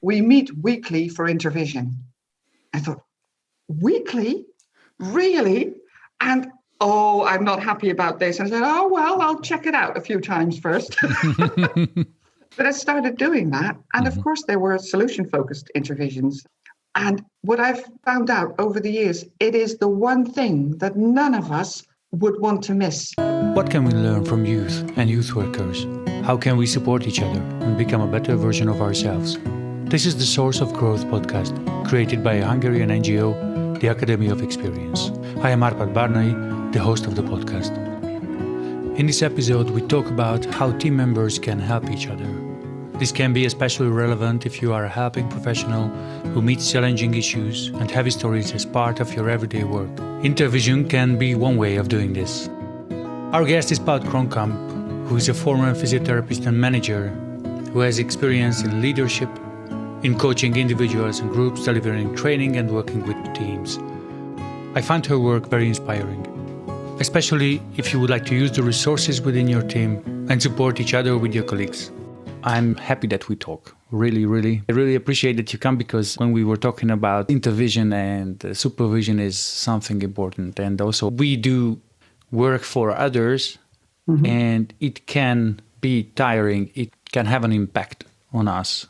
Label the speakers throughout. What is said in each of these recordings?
Speaker 1: we meet weekly for Intervision. I thought, weekly? Really? And, I'm not happy about this. And I said, well, I'll check it out a few times first. But I started doing that. And of course, there were solution-focused intervisions. And what I've found out over the years, it is the one thing that none of us would want to miss.
Speaker 2: What can we learn from youth and youth workers? How can we support each other and become a better version of ourselves? This is the Source of Growth podcast, created by a Hungarian NGO, the Academy of Experience. I am Arpad Barnai, the host of the podcast. In this episode, we talk about how team members can help each other. This can be especially relevant if you are a helping professional who meets challenging issues and heavy stories as part of your everyday work. Intervision can be one way of doing this. Our guest is Paut Kromkamp, who is a former physiotherapist and manager who has experience in leadership, in coaching individuals and groups, delivering training and working with teams. I find her work very inspiring, especially if you would like to use the resources within your team and support each other with your colleagues. I'm happy that we talk. Really. I really appreciate that you come, because when we were talking about intervision and supervision is something important. And also we do work for others, and it can be tiring. It can have an impact on us.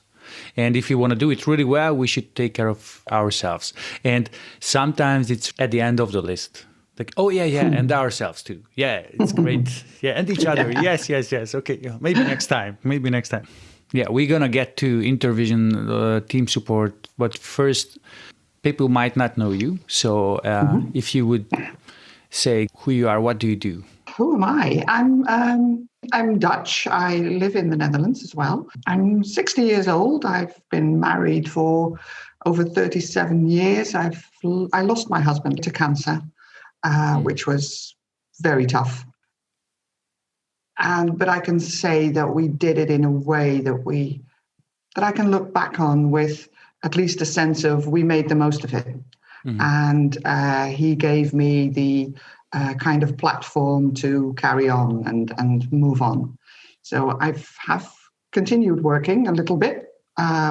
Speaker 2: And if you want to do it really well, we should take care of ourselves. And sometimes it's at the end of the list. Like, and ourselves too. Yeah, it's great. Yeah, and each other. Yes. Okay, maybe next time. Yeah, we're going to get to Intervision team support. But first, people might not know you. So if you would say who you are, what do you do?
Speaker 1: Who am I? I'm Dutch. I live in the Netherlands as well. I'm 60 years old. I've been married for over 37 years. I lost my husband to cancer. Which was very tough. But I can say that we did it in a way that I can look back on with at least a sense of we made the most of it. And he gave me the kind of platform to carry on and move on. So I have continued working a little bit,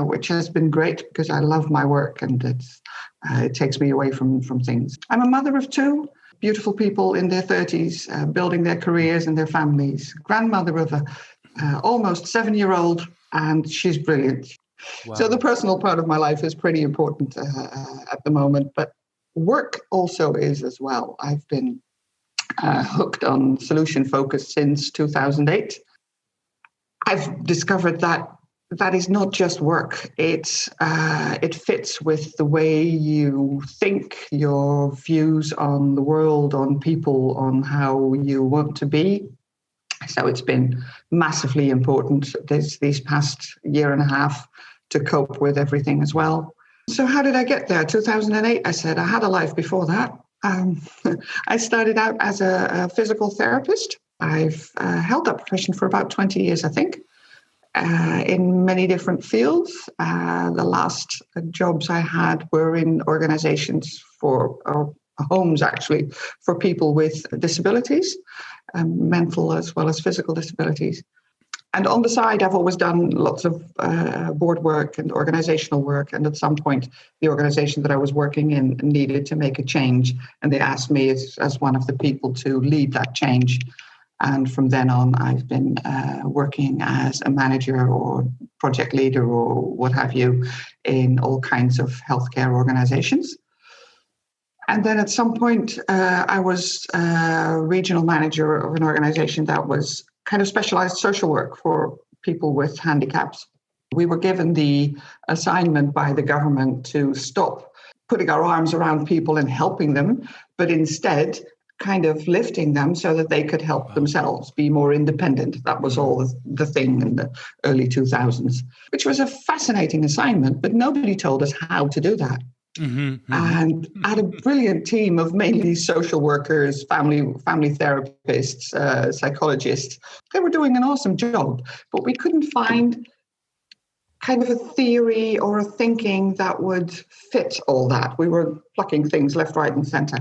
Speaker 1: which has been great because I love my work and it takes me away from things. I'm a mother of two beautiful people in their 30s, building their careers and their families. Grandmother of a almost 7-year-old, and she's brilliant. Wow. So the personal part of my life is pretty important at the moment, but work also is as well. I've been hooked on solution focus since 2008. I've discovered that is not just work. It fits with the way you think, your views on the world, on people, on how you want to be. So it's been massively important these past year and a half to cope with everything as well. So how did I get there? 2008, I said I had a life before that. I started out as a physical therapist. I've held that profession for about 20 years, I think. In many different fields. The last jobs I had were in organizations or homes, actually, for people with disabilities, mental as well as physical disabilities. And on the side, I've always done lots of board work and organizational work. And at some point, the organization that I was working in needed to make a change. And they asked me as one of the people to lead that change. And from then on, I've been working as a manager or project leader or what have you in all kinds of healthcare organizations. And then at some point, I was regional manager of an organization that was kind of specialized social work for people with handicaps. We were given the assignment by the government to stop putting our arms around people and helping them, but instead kind of lifting them so that they could help themselves, be more independent. That was all the thing in the early 2000s, which was a fascinating assignment, but nobody told us how to do that. And I had a brilliant team of mainly social workers, family therapists, psychologists. They were doing an awesome job, but we couldn't find kind of a theory or a thinking that would fit all that. We were plucking things left, right, and center.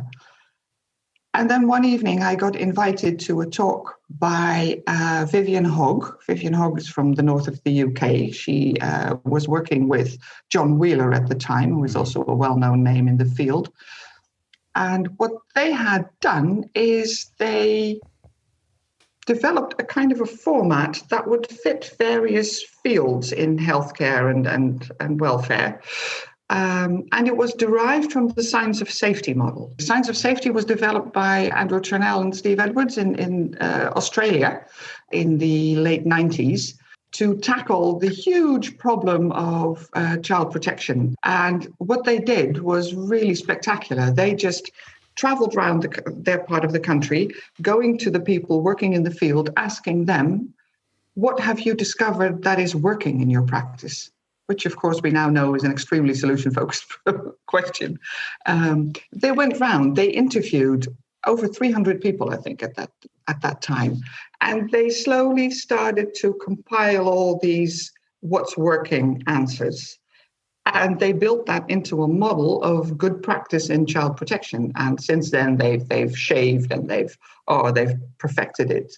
Speaker 1: And then one evening I got invited to a talk by Vivian Hogg. Vivian Hogg is from the north of the UK. She was working with John Wheeler at the time, who was also a well-known name in the field. And what they had done is they developed a kind of a format that would fit various fields in healthcare and welfare. And it was derived from the science of safety model. The science of safety was developed by Andrew Turnell and Steve Edwards in Australia in the late 90s to tackle the huge problem of child protection. And what they did was really spectacular. They just traveled around their part of the country, going to the people working in the field, asking them, what have you discovered that is working in your practice? Which, of course, we now know is an extremely solution-focused question. They went round, they interviewed over 300 people, I think, at that time. And they slowly started to compile all these what's working answers. And they built that into a model of good practice in child protection. And since then, they've shaved and they've perfected it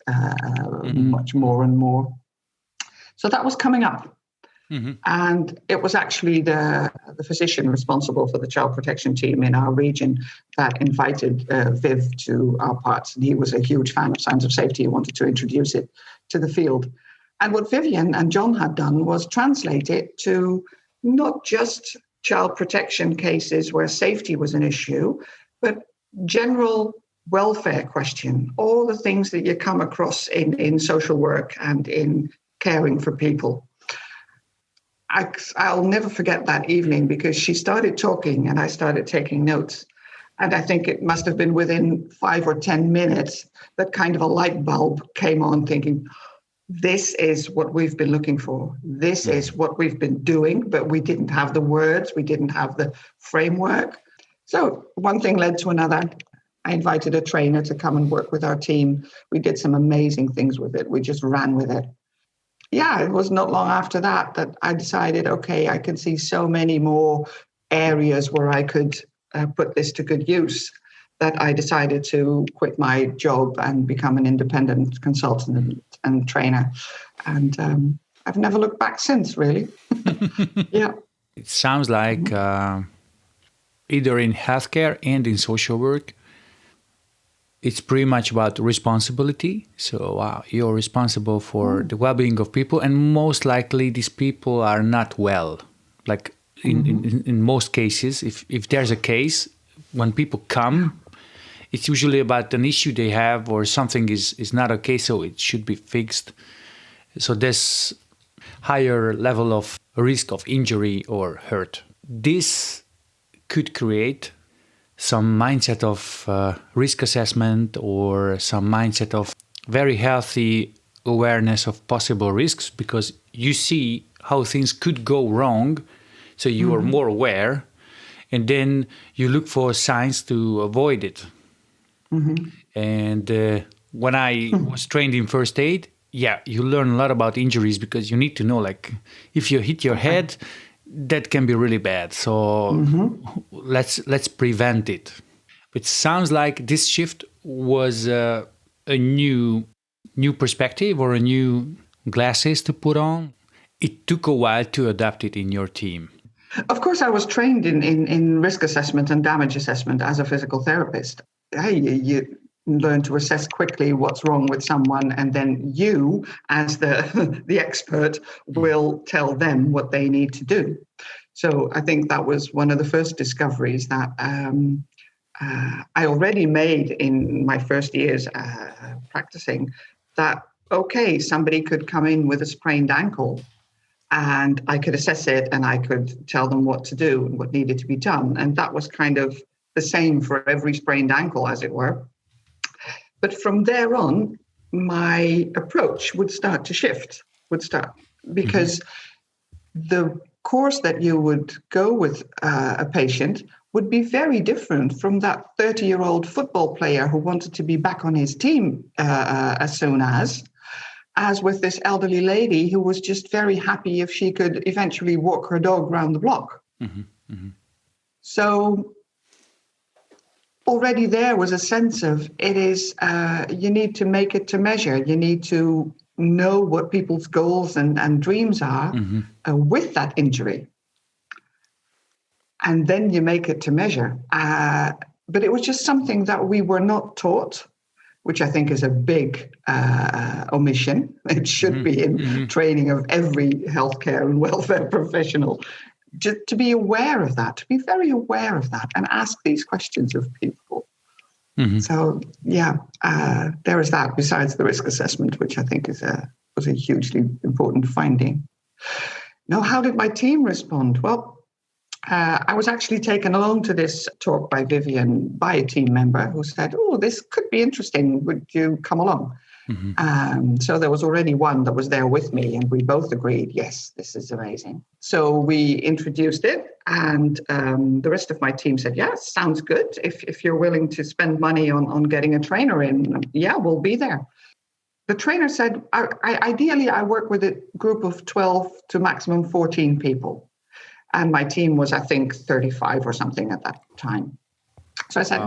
Speaker 1: much more and more. So that was coming up. Mm-hmm. And it was actually the physician responsible for the child protection team in our region that invited Viv to our parts. And he was a huge fan of science of safety. He wanted to introduce it to the field. And what Vivian and John had done was translate it to not just child protection cases where safety was an issue, but general welfare question, all the things that you come across in social work and in caring for people. I'll never forget that evening because she started talking and I started taking notes. And I think it must have been within 5 or 10 minutes that kind of a light bulb came on, thinking, this is what we've been looking for. This is what we've been doing, but we didn't have the words. We didn't have the framework. So one thing led to another. I invited a trainer to come and work with our team. We did some amazing things with it. We just ran with it. Yeah, it was not long after that I decided, okay, I can see so many more areas where I could put this to good use, that I decided to quit my job and become an independent consultant and trainer. And I've never looked back since, really. Yeah.
Speaker 2: It sounds like either in healthcare and in social work, it's pretty much about responsibility. So you're responsible for the well-being of people, and most likely these people are not well. Like in most cases, if there's a case, when people come, it's usually about an issue they have or something is not okay, so it should be fixed. So there's higher level of risk of injury or hurt. This could create some mindset of risk assessment or some mindset of very healthy awareness of possible risks, because you see how things could go wrong, so you are more aware, and then you look for signs to avoid it. Mm-hmm. And when I was trained in first aid, you learn a lot about injuries, because you need to know, like, if you hit your head, that can be really bad. So let's prevent it. It sounds like this shift was a new perspective or a new glasses to put on. It took a while to adapt it in your team.
Speaker 1: Of course, I was trained in risk assessment and damage assessment as a physical therapist. You learn to assess quickly what's wrong with someone, and then you, as the expert, will tell them what they need to do. So I think that was one of the first discoveries that I already made in my first years practicing, that, okay, somebody could come in with a sprained ankle and I could assess it and I could tell them what to do and what needed to be done. And that was kind of the same for every sprained ankle, as it were. But from there on, my approach would start to shift, because the course that you would go with a patient would be very different from that 30-year-old football player who wanted to be back on his team as soon as with this elderly lady who was just very happy if she could eventually walk her dog around the block. So already there was a sense of it is, you need to make it to measure. You need to know what people's goals and dreams are with that injury. And then you make it to measure. But it was just something that we were not taught, which I think is a big omission. It should be in training of every healthcare and welfare professional, just to be aware of that, to be very aware of that and ask these questions of people. So, there is that, besides the risk assessment, which I think was a hugely important finding. Now, how did my team respond? Well, I was actually taken along to this talk by Vivian by a team member who said, "Oh, this could be interesting. Would you come along?" So there was already one that was there with me, and we both agreed, yes, this is amazing. So we introduced it, and the rest of my team said, yes, sounds good. If you're willing to spend money on getting a trainer in, yeah, we'll be there. The trainer said, ideally, I work with a group of 12 to maximum 14 people. And my team was, I think, 35 or something at that time. So I said,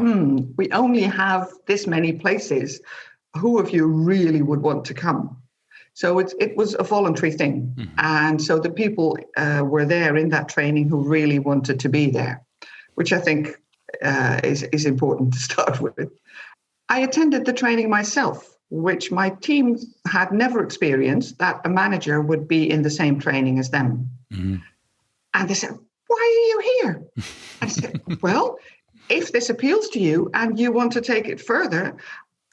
Speaker 1: we only have this many places. Who of you really would want to come? So it was a voluntary thing. And so the people were there in that training who really wanted to be there, which I think is important to start with. I attended the training myself, which my team had never experienced, that a manager would be in the same training as them. And they said, why are you here? I said, well, if this appeals to you and you want to take it further,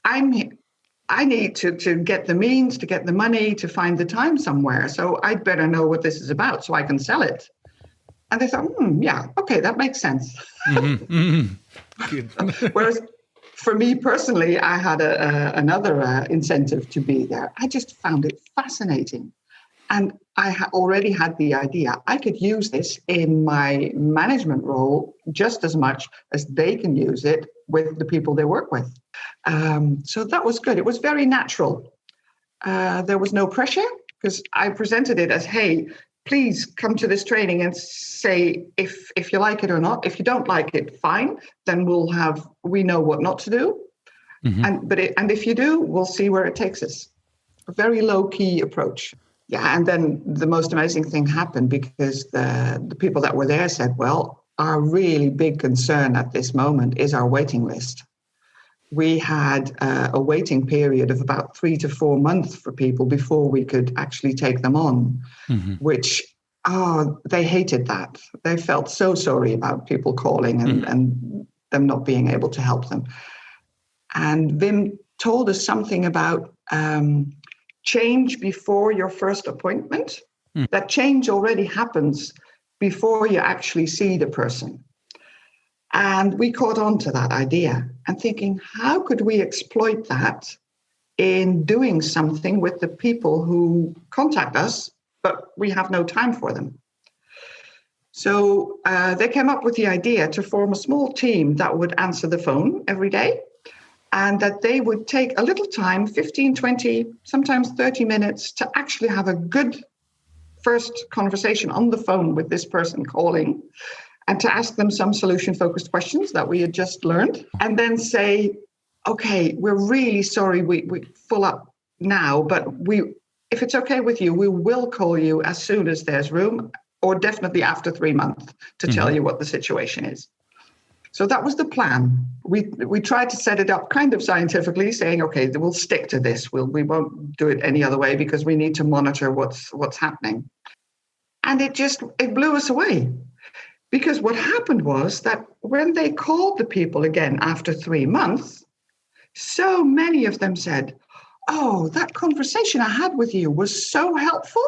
Speaker 1: I need to get the means, to get the money, to find the time somewhere. So I'd better know what this is about so I can sell it. And they thought, yeah, okay, that makes sense.
Speaker 2: Good.
Speaker 1: Whereas for me personally, I had another incentive to be there. I just found it fascinating. And I already had the idea I could use this in my management role just as much as they can use it with the people they work with. So that was good. It was very natural. There was no pressure because I presented it as, hey, please come to this training and say if you like it or not. If you don't like it, fine. Then we know what not to do. And if you do, we'll see where it takes us. A very low key approach. Yeah, and then the most amazing thing happened because the people that were there said, well, our really big concern at this moment is our waiting list. We had a waiting period of about 3 to 4 months for people before we could actually take them on, which, they hated that. They felt so sorry about people calling and them not being able to help them. And Wim told us something about change before your first appointment. That change already happens before you actually see the person. And we caught on to that idea and thinking, how could we exploit that in doing something with the people who contact us, but we have no time for them? So they came up with the idea to form a small team that would answer the phone every day, and that they would take a little time, 15, 20, sometimes 30 minutes, to actually have a good first conversation on the phone with this person calling, and to ask them some solution-focused questions that we had just learned, and then say, okay, we're really sorry we full up now, but if it's okay with you, we will call you as soon as there's room, or definitely after 3 months, to tell you what the situation is. So that was the plan. We tried to set it up kind of scientifically, saying, okay, we'll stick to this. We won't do it any other way because we need to monitor what's happening. And it blew us away. Because what happened was that when they called the people again after 3 months, so many of them said, oh, that conversation I had with you was so helpful.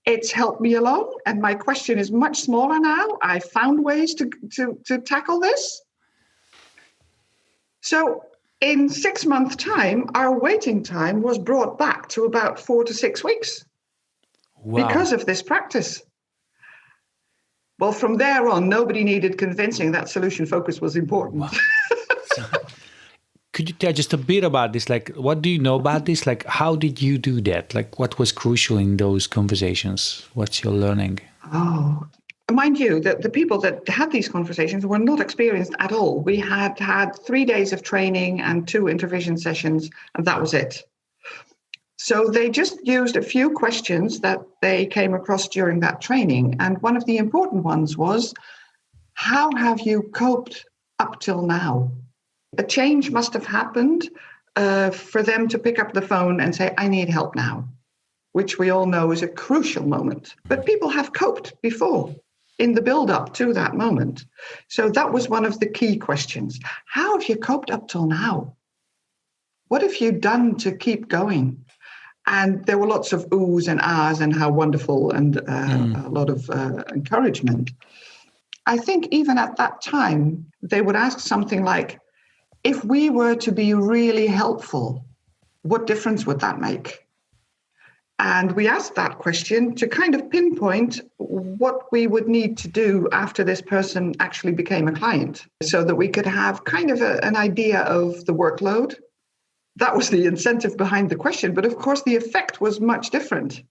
Speaker 1: It's helped me along, and my question is much smaller now. I found ways to tackle this. So in 6 months' time, our waiting time was brought back to about 4 to 6 weeks. Wow. Because of this practice. Well, from there on, nobody needed convincing that solution focus was important.
Speaker 2: Wow. Could you tell just a bit about this? Like, what do you know about this? Like, how did you do that? Like, what was crucial in those conversations? What's your learning?
Speaker 1: Oh, Mind you, that the people that had these conversations were not experienced at all. We had 3 days of training and 2 intervision sessions, and that was it. So they just used a few questions that they came across during that training. And one of the important ones was, how have you coped up till now? A change must have happened for them to pick up the phone and say, I need help now, which we all know is a crucial moment. But people have coped before in the build-up to that moment. So that was one of the key questions. How have you coped up till now? What have you done to keep going? And there were lots of oohs and ahs and how wonderful and a lot of encouragement. I think even at that time, they would ask something like, if we were to be really helpful, what difference would that make? And we asked that question to kind of pinpoint what we would need to do after this person actually became a client, so that we could have kind of an idea of the workload. That was the incentive behind the question. But of course, the effect was much different.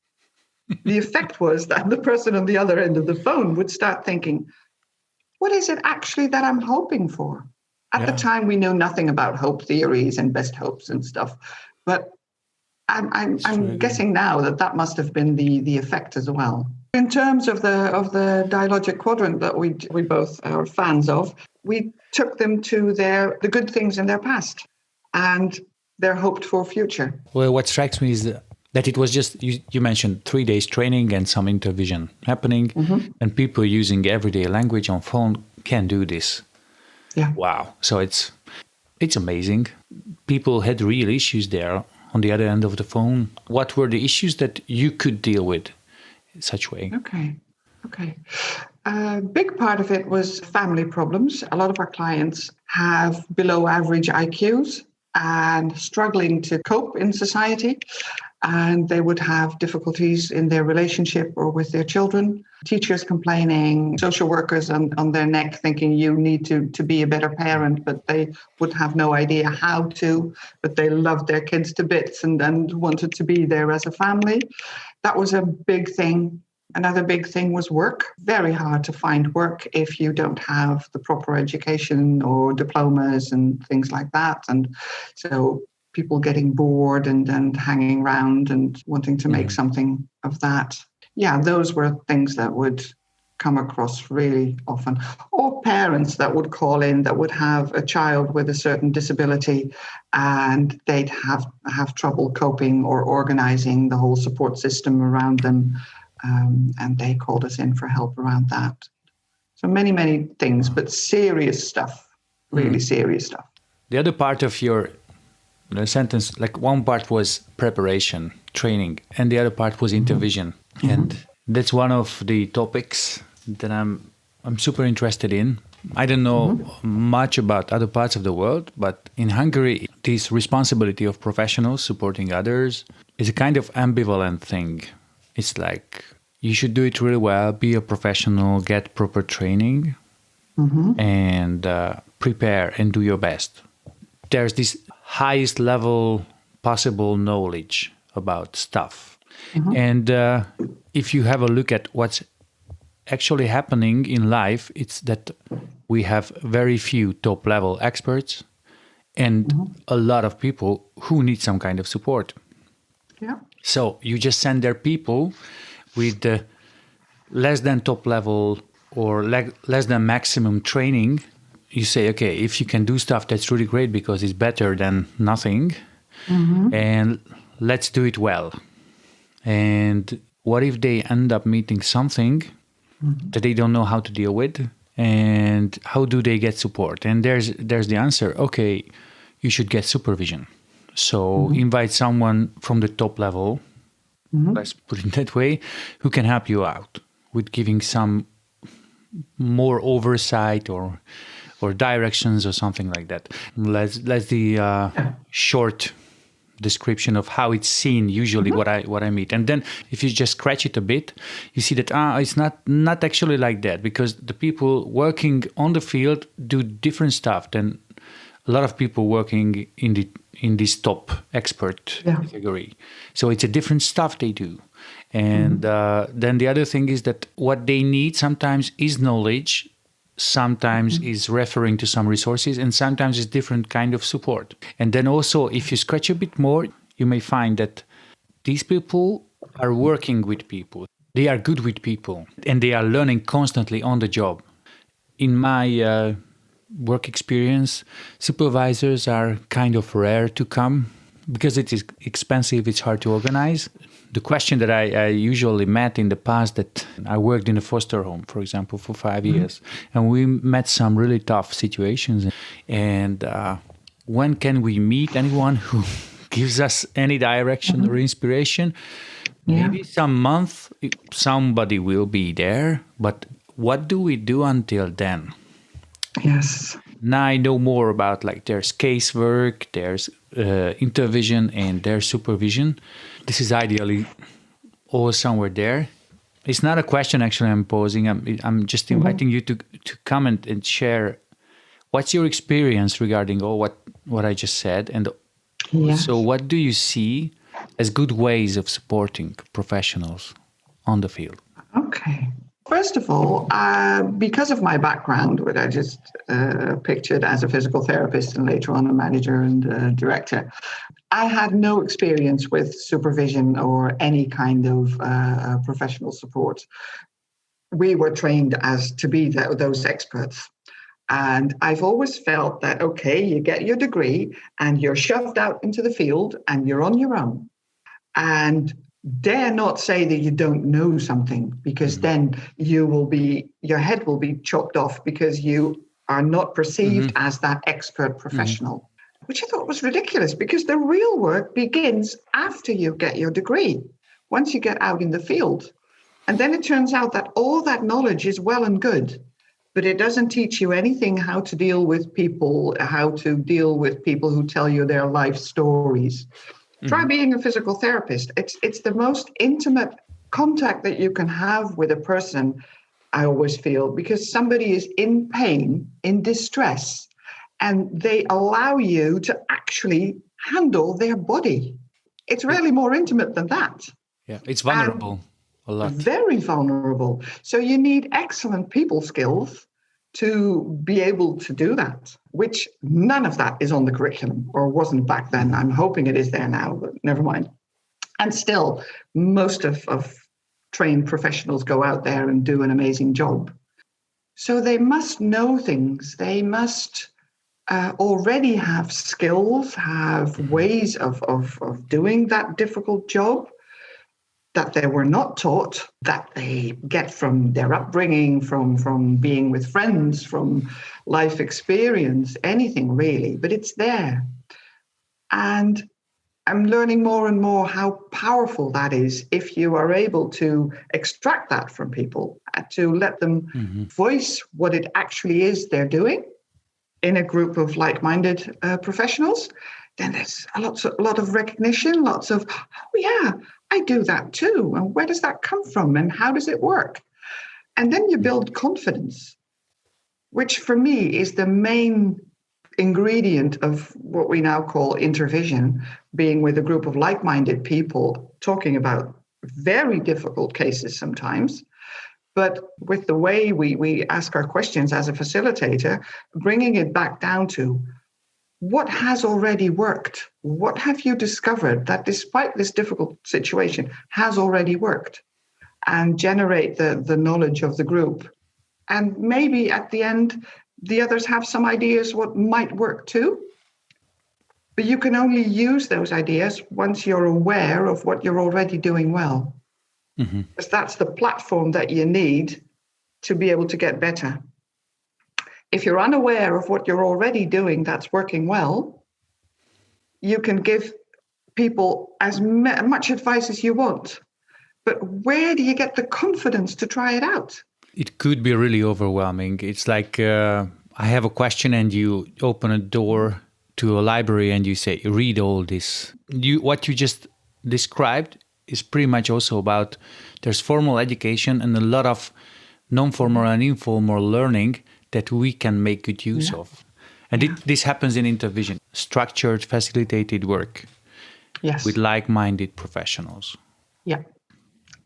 Speaker 1: The effect was that the person on the other end of the phone would start thinking, what is it actually that I'm hoping for? At the time, we knew nothing about hope theories and best hopes and stuff. But I'm guessing now that must have been the effect as well. In terms of the dialogic quadrant that we both are fans of, we took them to the good things in their past and their hoped for future.
Speaker 2: Well, what strikes me is that it was just, you mentioned 3 days training and some intervision happening, and people using everyday language on phone can do this.
Speaker 1: Yeah.
Speaker 2: Wow. So it's amazing. People had real issues there on the other end of the phone. What were the issues that you could deal with in such way?
Speaker 1: Okay. A big part of it was family problems. A lot of our clients have below average IQs and struggling to cope in society. And they would have difficulties in their relationship or with their children. Teachers complaining, social workers on their neck thinking you need to be a better parent, but they would have no idea how to, but they loved their kids to bits and wanted to be there as a family. That was a big thing. Another big thing was work. Very hard to find work if you don't have the proper education or diplomas and things like that. And so people getting bored and hanging around and wanting to make something of that. Yeah, those were things that would come across really often. Or parents that would call in that would have a child with a certain disability and they'd have trouble coping or organizing the whole support system around them. And they called us in for help around that. So many, many things, but serious stuff, really serious stuff.
Speaker 2: The other part of your sentence, like one part was preparation, training, and the other part was intervision. And that's one of the topics that I'm super interested in. I don't know much about other parts of the world, but in Hungary, this responsibility of professionals supporting others is a kind of ambivalent thing. It's like you should do it really well, be a professional, get proper training, and prepare and do your best. There's this highest level possible knowledge about stuff. And if you have a look at what's actually happening in life, it's that we have very few top level experts and a lot of people who need some kind of support.
Speaker 1: Yeah.
Speaker 2: So you just send their people with less than top level or less than maximum training. You say, okay, if you can do stuff, that's really great because it's better than nothing. And let's do it well. And what if they end up meeting something that they don't know how to deal with? And how do they get support? And there's the answer. Okay, you should get supervision. So invite someone from the top level, let's put it that way, who can help you out with giving some more oversight or directions or something like that. Let's the short description of how it's seen usually what I meet. And then if you just scratch it a bit, you see that it's not actually like that, because the people working on the field do different stuff than a lot of people working in this top expert category. So it's a different stuff they do. And then the other thing is that what they need sometimes is knowledge, sometimes is referring to some resources, and sometimes is different kind of support. And then also, if you scratch a bit more, you may find that these people are working with people. They are good with people, and they are learning constantly on the job. In my work experience, supervisors are kind of rare to come because it is expensive, it's hard to organize. The question that I usually met in the past, that I worked in a foster home, for example, for 5 years, and we met some really tough situations. And when can we meet anyone who gives us any direction or inspiration? Maybe some month somebody will be there, but what do we do until then?
Speaker 1: Yes.
Speaker 2: Now I know more about, like, there's casework, there's Intervision, and there's Supervision. This is ideally all somewhere there. It's not a question actually I'm posing. I'm just inviting you to comment and share what's your experience regarding all what I just said, and so what do you see as good ways of supporting professionals on the field?
Speaker 1: Okay. First of all, because of my background, what I just pictured as a physical therapist and later on a manager and director, I had no experience with supervision or any kind of professional support. We were trained as to be those experts. And I've always felt that, okay, you get your degree and you're shoved out into the field and you're on your own. And dare not say that you don't know something, because then your head will be chopped off because you are not perceived as that expert professional, which I thought was ridiculous, because the real work begins after you get your degree, once you get out in the field. And then it turns out that all that knowledge is well and good, but it doesn't teach you anything how to deal with people, who tell you their life stories. Try being a physical therapist. It's the most intimate contact that you can have with a person, I always feel, because somebody is in pain, in distress, and they allow you to actually handle their body. It's really more intimate than that.
Speaker 2: Yeah, it's vulnerable a lot.
Speaker 1: Very vulnerable. So you need excellent people skills to be able to do that, which none of that is on the curriculum, or wasn't back then. I'm hoping it is there now, but never mind. And still, most of trained professionals go out there and do an amazing job. So they must know things. They must already have skills, have ways of doing that difficult job that they were not taught, that they get from their upbringing, from being with friends, from life experience, anything really, but it's there. And I'm learning more and more how powerful that is if you are able to extract that from people, to let them voice what it actually is they're doing in a group of like-minded professionals. Then there's a lot of recognition, lots of, oh yeah, I do that too. And where does that come from? And how does it work? And then you build confidence, which for me is the main ingredient of what we now call intervision, being with a group of like-minded people, talking about very difficult cases sometimes. But with the way we ask our questions as a facilitator, bringing it back down to, what has already worked? What have you discovered that despite this difficult situation has already worked? And generate the knowledge of the group. And maybe at the end, the others have some ideas what might work too. But you can only use those ideas once you're aware of what you're already doing well. Because that's the platform that you need to be able to get better. If you're unaware of what you're already doing that's working well, you can give people as much advice as you want. But where do you get the confidence to try it out?
Speaker 2: It could be really overwhelming. It's like I have a question and you open a door to a library and you say, read all this. What you just described is pretty much also about, there's formal education and a lot of non-formal and informal learning that we can make good use of. And this happens in Intervision, structured, facilitated work with like-minded professionals.
Speaker 1: Yeah.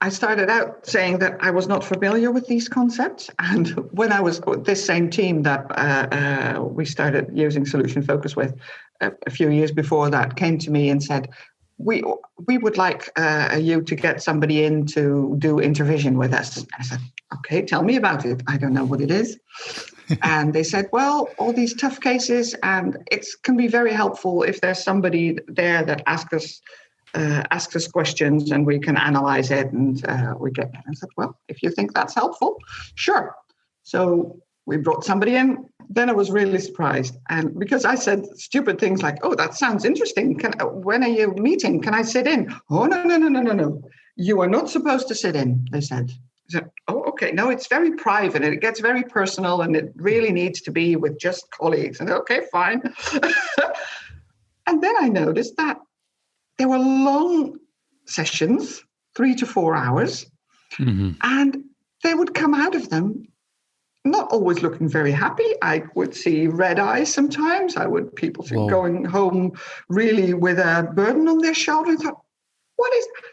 Speaker 1: I started out saying that I was not familiar with these concepts. And when I was with this same team that we started using Solution Focus with a few years before that, came to me and said, we would like you to get somebody in to do Intervision with us. And I said, okay, tell me about it. I don't know what it is. And they said, well, all these tough cases, and it can be very helpful if there's somebody there that asks us questions and we can analyze it, and we get it. I said, well, if you think that's helpful, sure. So we brought somebody in. Then I was really surprised. And because I said stupid things like, oh, that sounds interesting. When are you meeting? Can I sit in? Oh, no. You are not supposed to sit in, they said. I said, oh, okay. No, it's very private and it gets very personal and it really needs to be with just colleagues. And okay, fine. And then I noticed that there were long sessions, 3 to 4 hours, and they would come out of them not always looking very happy. I would see red eyes sometimes. People going home really with a burden on their shoulder. I thought,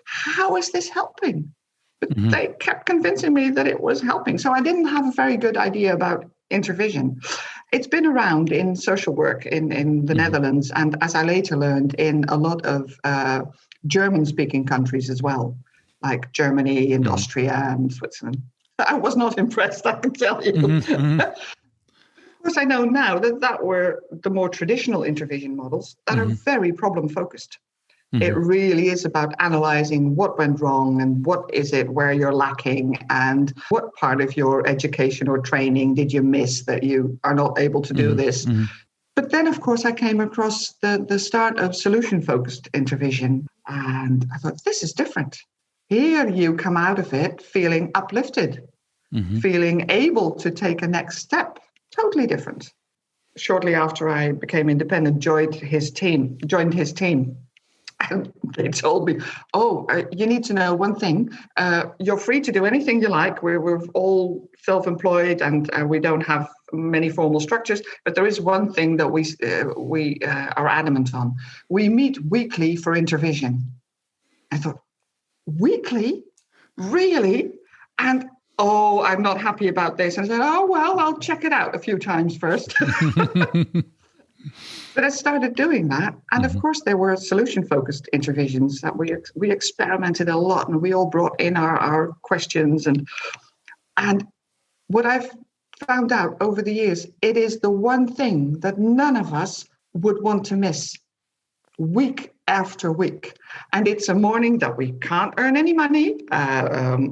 Speaker 1: how is this helping? But they kept convincing me that it was helping. So I didn't have a very good idea about Intervision. It's been around in social work in the Netherlands, and as I later learned, in a lot of German-speaking countries as well, like Germany and Austria and Switzerland. I was not impressed, I can tell you. Of course, I know now that were the more traditional Intervision models that are very problem-focused. It really is about analyzing what went wrong and what is it where you're lacking and what part of your education or training did you miss that you are not able to do this. But then, of course, I came across the start of solution-focused Intervision, and I thought, this is different. Here you come out of it feeling uplifted, feeling able to take a next step, totally different. Shortly after I became independent, joined his team. And they told me, you need to know one thing. You're free to do anything you like. We're all self-employed and we don't have many formal structures. But there is one thing that we are adamant on. We meet weekly for Intervision. I thought, weekly? Really? And, I'm not happy about this. And I said, I'll check it out a few times first. But I started doing that. And of course, there were solution-focused Intervisions that we experimented a lot, and we all brought in our questions. And what I've found out over the years, it is the one thing that none of us would want to miss week after week. And it's a morning that we can't earn any money.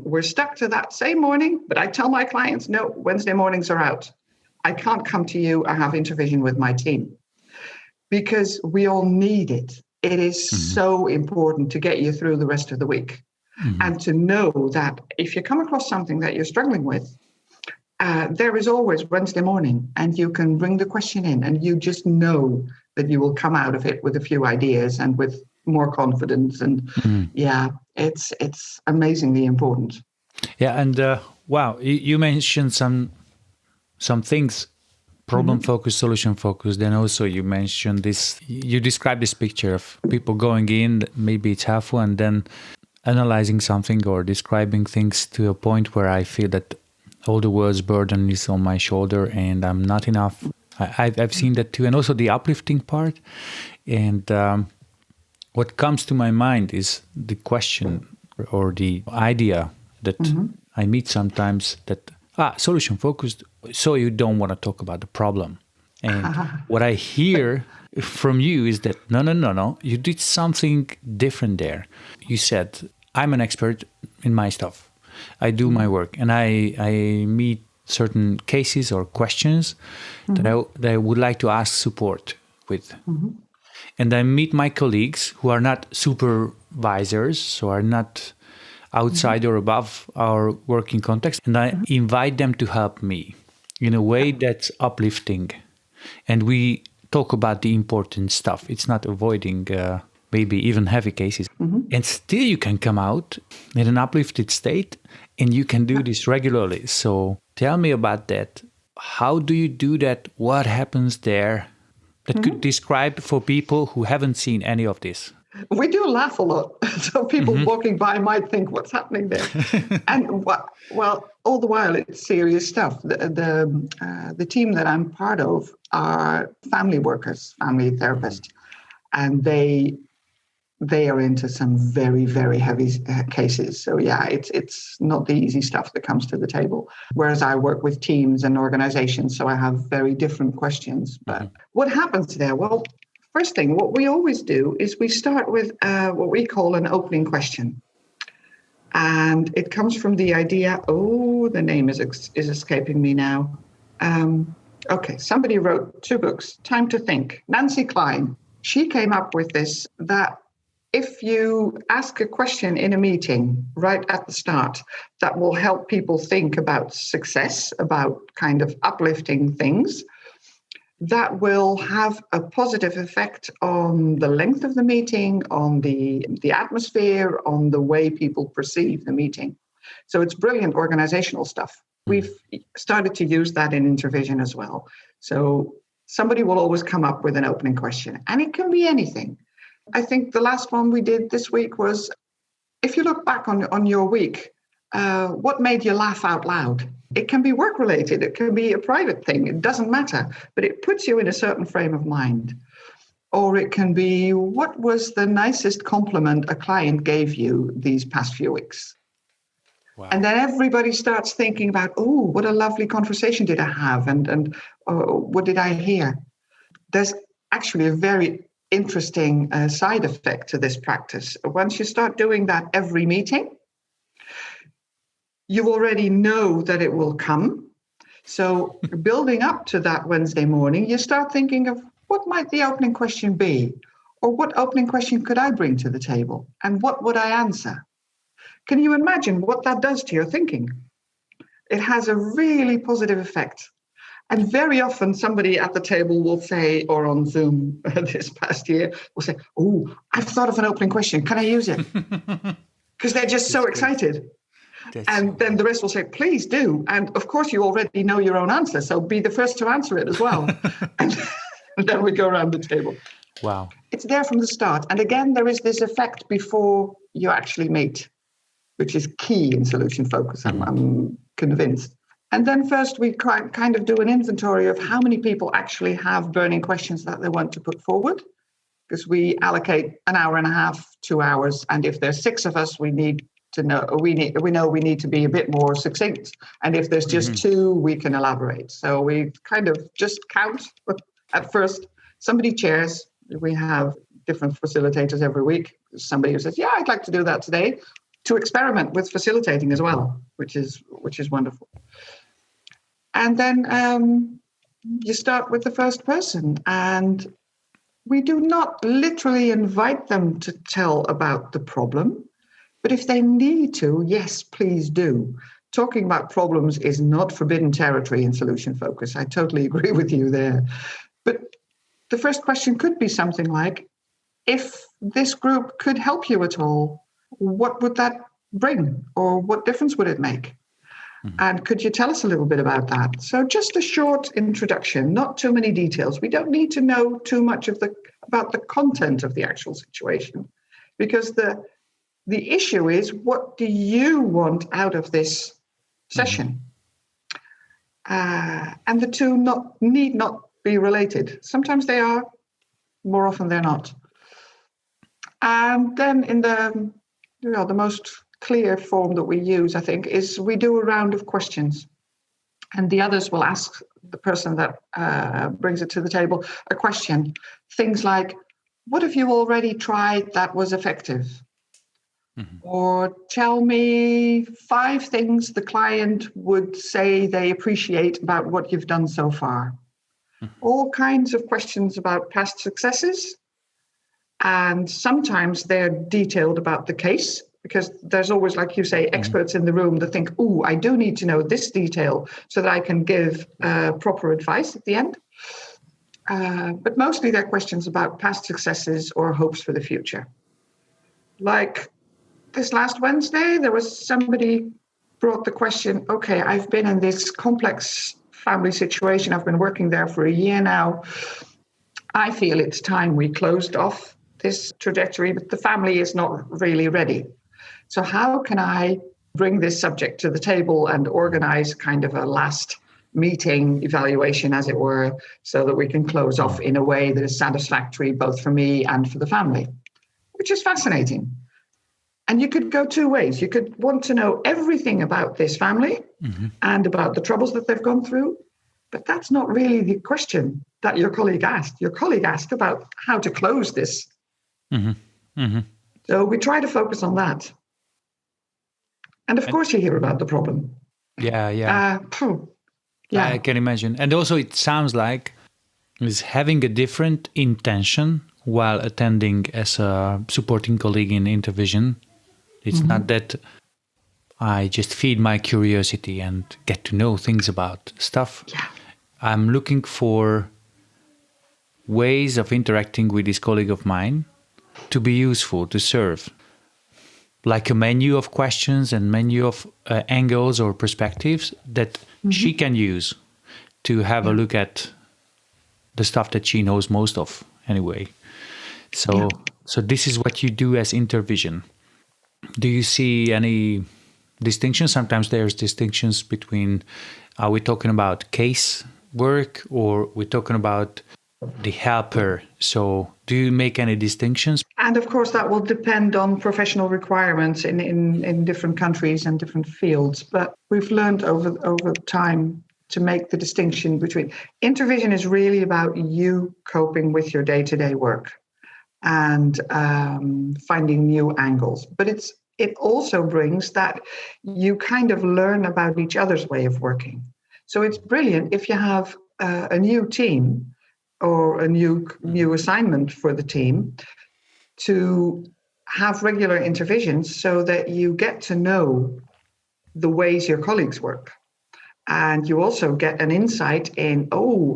Speaker 1: We're stuck to that same morning. But I tell my clients, no, Wednesday mornings are out. I can't come to you. I have Intervision with my team. Because we all need it. It is so important to get you through the rest of the week. And to know that if you come across something that you're struggling with, there is always Wednesday morning, and you can bring the question in, and you just know that you will come out of it with a few ideas and with more confidence. And it's amazingly important.
Speaker 2: Yeah, and wow, you mentioned some things. Problem-focused, solution-focused. Then also you mentioned this, you described this picture of people going in, maybe it's helpful, and then analyzing something or describing things to a point where I feel that all the world's burden is on my shoulder and I'm not enough. I've seen that too. And also the uplifting part. And what comes to my mind is the question or the idea that I meet sometimes that, solution-focused, so you don't want to talk about the problem. And what I hear from you is that, no, you did something different there. You said, I'm an expert in my stuff. I do my work, and I meet certain cases or questions that I would like to ask support with. And I meet my colleagues who are not supervisors, so are not outside or above our working context, and I invite them to help me in a way that's uplifting. And we talk about the important stuff. It's not avoiding maybe even heavy cases. And still you can come out in an uplifted state, and you can do this regularly. So tell me about that. How do you do that? What happens there? That could describe for people who haven't seen any of this.
Speaker 1: We do laugh a lot. So people walking by might think, what's happening there? And all the while it's serious stuff. The team that I'm part of are family workers, family therapists, and they are into some very, very heavy cases. So yeah, it's not the easy stuff that comes to the table. Whereas I work with teams and organizations, so I have very different questions. But what happens there? Well, first thing, what we always do is we start with what we call an opening question. And it comes from the idea, the name is escaping me now. Okay, somebody wrote 2 books, Time to Think. Nancy Klein, she came up with this, that if you ask a question in a meeting right at the start, that will help people think about success, about kind of uplifting things, that will have a positive effect on the length of the meeting, on the atmosphere, on the way people perceive the meeting. So it's brilliant organizational stuff. We've started to use that in Intervision as well. So somebody will always come up with an opening question, and it can be anything. I think the last one we did this week was, if you look back on your week, what made you laugh out loud? It can be work related. It can be a private thing. It doesn't matter, but it puts you in a certain frame of mind. Or it can be, what was the nicest compliment a client gave you these past few weeks? Wow. And then everybody starts thinking about, what a lovely conversation did I have? And what did I hear? There's actually a very interesting side effect to this practice. Once you start doing that every meeting, you already know that it will come. So building up to that Wednesday morning, you start thinking of, what might the opening question be? Or what opening question could I bring to the table? And what would I answer? Can you imagine what that does to your thinking? It has a really positive effect. And very often somebody at the table will say, or on Zoom this past year, will say, I've thought of an opening question. Can I use it? Because they're just so excited. And then the rest will say, please do. And of course, you already know your own answer. So be the first to answer it as well. And then we go around the table.
Speaker 2: Wow.
Speaker 1: It's there from the start. And again, there is this effect before you actually meet, which is key in solution focus, I'm convinced. And then first we kind of do an inventory of how many people actually have burning questions that they want to put forward, because we allocate an hour and a half, 2 hours. And if there's 6 of us, we need to know, we need to be a bit more succinct. And if there's just 2, we can elaborate. So we kind of just count at first. Somebody chairs. We have different facilitators every week. Somebody who says, I'd like to do that today, to experiment with facilitating as well, which is wonderful. And then you start with the first person, and we do not literally invite them to tell about the problem, but if they need to, yes, please do. Talking about problems is not forbidden territory in solution focus. I totally agree with you there. But the first question could be something like, if this group could help you at all, what would that bring, or what difference would it make? And could you tell us a little bit about that? So just a short introduction, not too many details. We don't need to know too much about the content of the actual situation, because the issue is, what do you want out of this session? And the two need not be related. Sometimes they are, more often they're not. And then in the most clear form that we use, I think, is we do a round of questions, and the others will ask the person that brings it to the table a question. Things like, what have you already tried that was effective? Or tell me 5 things the client would say they appreciate about what you've done so far. All kinds of questions about past successes. And sometimes they're detailed about the case, because there's always, like you say, experts in the room that think, I do need to know this detail so that I can give proper advice at the end. But mostly they're questions about past successes or hopes for the future. Like this last Wednesday, there was somebody brought the question, okay, I've been in this complex family situation. I've been working there for a year now. I feel it's time we closed off this trajectory, but the family is not really ready. So how can I bring this subject to the table and organize kind of a last meeting evaluation, as it were, so that we can close off in a way that is satisfactory both for me and for the family, which is fascinating. And you could go two ways. You could want to know everything about this family and about the troubles that they've gone through, but that's not really the question that your colleague asked. Your colleague asked about how to close this. So we try to focus on that. And of course you hear about the problem.
Speaker 2: Yeah. I can imagine. And also it sounds like it's having a different intention while attending as a supporting colleague in Intervision. It's not that I just feed my curiosity and get to know things about stuff.
Speaker 1: Yeah.
Speaker 2: I'm looking for ways of interacting with this colleague of mine to be useful, to serve. Like a menu of questions and menu of angles or perspectives that she can use to have a look at the stuff that she knows most of anyway. So this is what you do as Intervision. Do you see any distinctions? Sometimes there's distinctions between, are we talking about case work or we're talking about the helper? So do you make any distinctions?
Speaker 1: And of course, that will depend on professional requirements in different countries and different fields. But we've learned over time to make the distinction between Intervision is really about you coping with your day-to-day work and finding new angles. But it also brings that you kind of learn about each other's way of working. So it's brilliant if you have a new team or a new assignment for the team to have regular intervisions so that you get to know the ways your colleagues work. And you also get an insight in,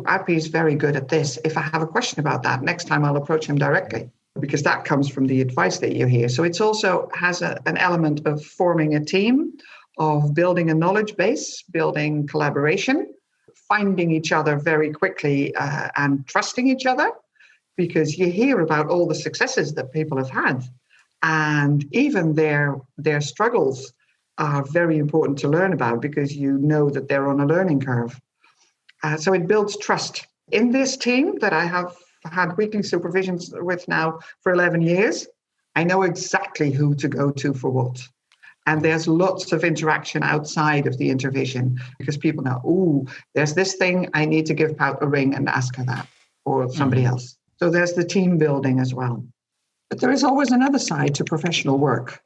Speaker 1: Appy is very good at this. If I have a question about that, next time I'll approach him directly, because that comes from the advice that you hear. So it also has an element of forming a team, of building a knowledge base, building collaboration, finding each other very quickly and trusting each other, because you hear about all the successes that people have had. And even their struggles are very important to learn about because you know that they're on a learning curve. So it builds trust. In this team that I have had weekly supervisions with now for 11 years, I know exactly who to go to for what. And there's lots of interaction outside of the intervision because people know, there's this thing, I need to give Paut a ring and ask her that, or somebody else. So there's the team building as well. But there is always another side to professional work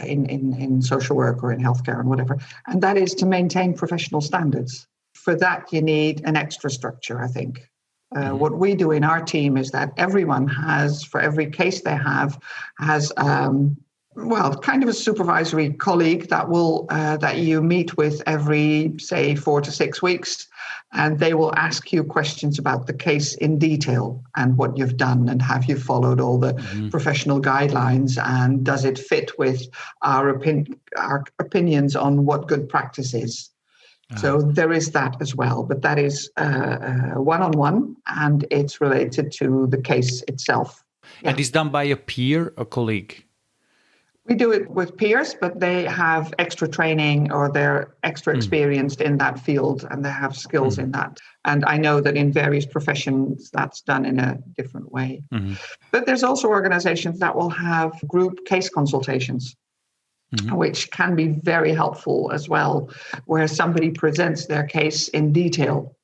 Speaker 1: in social work or in healthcare and whatever, and that is to maintain professional standards. For that, you need an extra structure, I think. What we do in our team is that everyone has, for every case they have, has kind of a supervisory colleague that will that you meet with every, say, 4 to 6 weeks, and they will ask you questions about the case in detail and what you've done and have you followed all the professional guidelines and does it fit with our opinions on what good practice is. So there is that as well, but that is one-on-one and it's related to the case itself. Yeah.
Speaker 2: And it's done by a peer, a colleague?
Speaker 1: We do it with peers, but they have extra training or they're extra experienced in that field and they have skills in that. And I know that in various professions, that's done in a different way. But there's also organizations that will have group case consultations, which can be very helpful as well, where somebody presents their case in detail.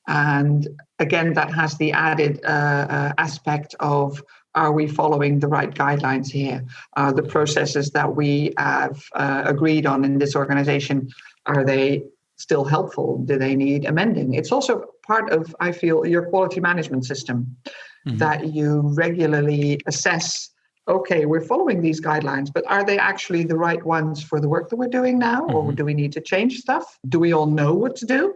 Speaker 1: And again, that has the added aspect of, are we following the right guidelines here? Are the processes that we have agreed on in this organization, are they still helpful? Do they need amending? It's also part of, I feel, your quality management system that you regularly assess, okay, we're following these guidelines, but are they actually the right ones for the work that we're doing now? Or do we need to change stuff? Do we all know what to do?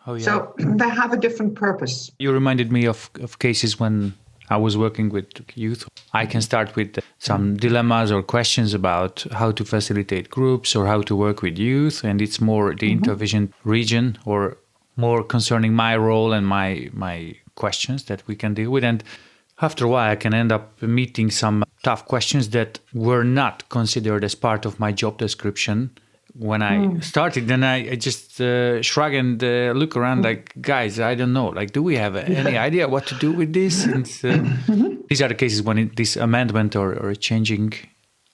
Speaker 2: Oh, yeah.
Speaker 1: So they have a different purpose.
Speaker 2: You reminded me of cases when I was working with youth. I can start with some dilemmas or questions about how to facilitate groups or how to work with youth. And it's more the Intervision region or more concerning my role and my questions that we can deal with. And After a while, I can end up meeting some tough questions that were not considered as part of my job description. When I started, then I just shrug and look around like, guys, I don't know. Like, do we have any idea what to do with this? And these are the cases when this amendment or changing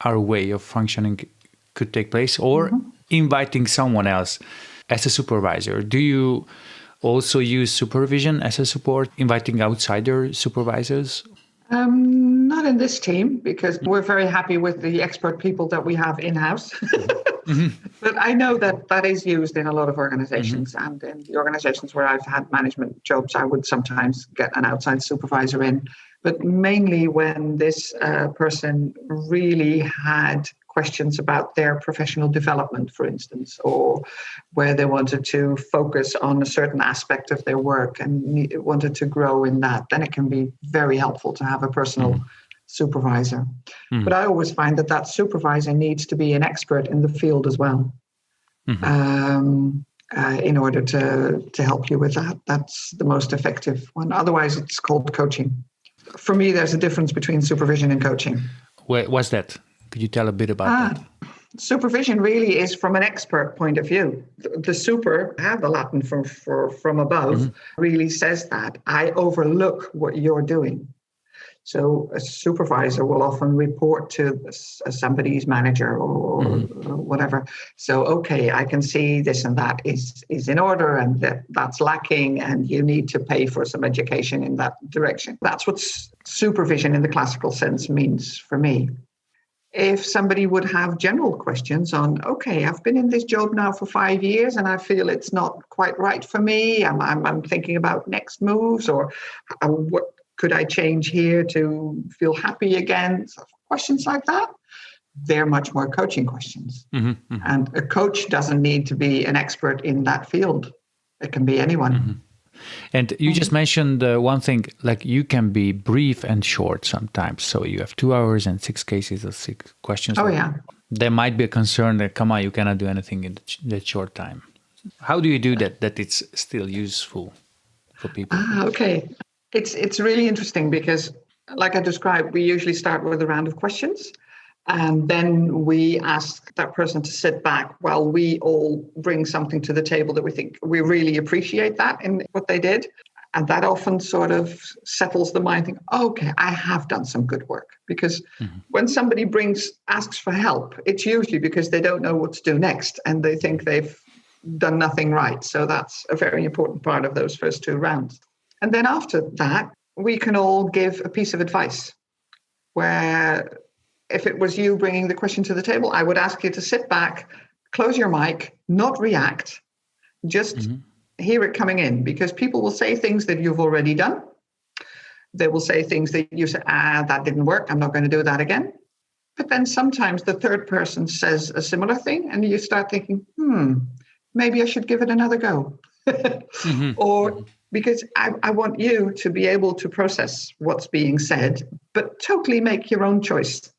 Speaker 2: our way of functioning could take place, or inviting someone else as a supervisor. Do you also use supervision as a support, inviting outsider supervisors?
Speaker 1: Not in this team, because we're very happy with the expert people that we have in-house. But I know that that is used in a lot of organizations, and in the organizations where I've had management jobs, I would sometimes get an outside supervisor in. But mainly when this person really had questions about their professional development, for instance, or where they wanted to focus on a certain aspect of their work and wanted to grow in that, then it can be very helpful to have a personal supervisor. But I always find that that supervisor needs to be an expert in the field as well, in order to help you with that. That's the most effective one. Otherwise, it's called coaching. For me, there's a difference between supervision and coaching.
Speaker 2: What's that? Could you tell a bit about that?
Speaker 1: Supervision really is from an expert point of view. The super, the Latin from above, really says that. I overlook what you're doing. So a supervisor will often report to somebody's manager or whatever. So, okay, I can see this and that is in order, and that's lacking, and you need to pay for some education in that direction. That's what supervision in the classical sense means for me. If somebody would have general questions on, okay, I've been in this job now for 5 years and I feel it's not quite right for me. I'm thinking about next moves, or what could I change here to feel happy again? So questions like that, they're much more coaching questions. And a coach doesn't need to be an expert in that field. It can be anyone.
Speaker 2: And you just mentioned one thing, like you can be brief and short sometimes. So you have 2 hours and 6 cases or 6 questions.
Speaker 1: Oh, yeah.
Speaker 2: There might be a concern that, come on, you cannot do anything in that short time. How do you do that it's still useful for people?
Speaker 1: Okay. It's really interesting because, like I described, we usually start with a round of questions. And then we ask that person to sit back while we all bring something to the table that we think we really appreciate that in what they did. And that often sort of settles the mind, think, okay, I have done some good work. Because when somebody asks for help, it's usually because they don't know what to do next and they think they've done nothing right. So that's a very important part of those first 2 rounds. And then after that, we can all give a piece of advice where, if it was you bringing the question to the table, I would ask you to sit back, close your mic, not react, just hear it coming in, because people will say things that you've already done. They will say things that you say, that didn't work, I'm not going to do that again. But then sometimes the third person says a similar thing and you start thinking, maybe I should give it another go. Or because I want you to be able to process what's being said, but totally make your own choice.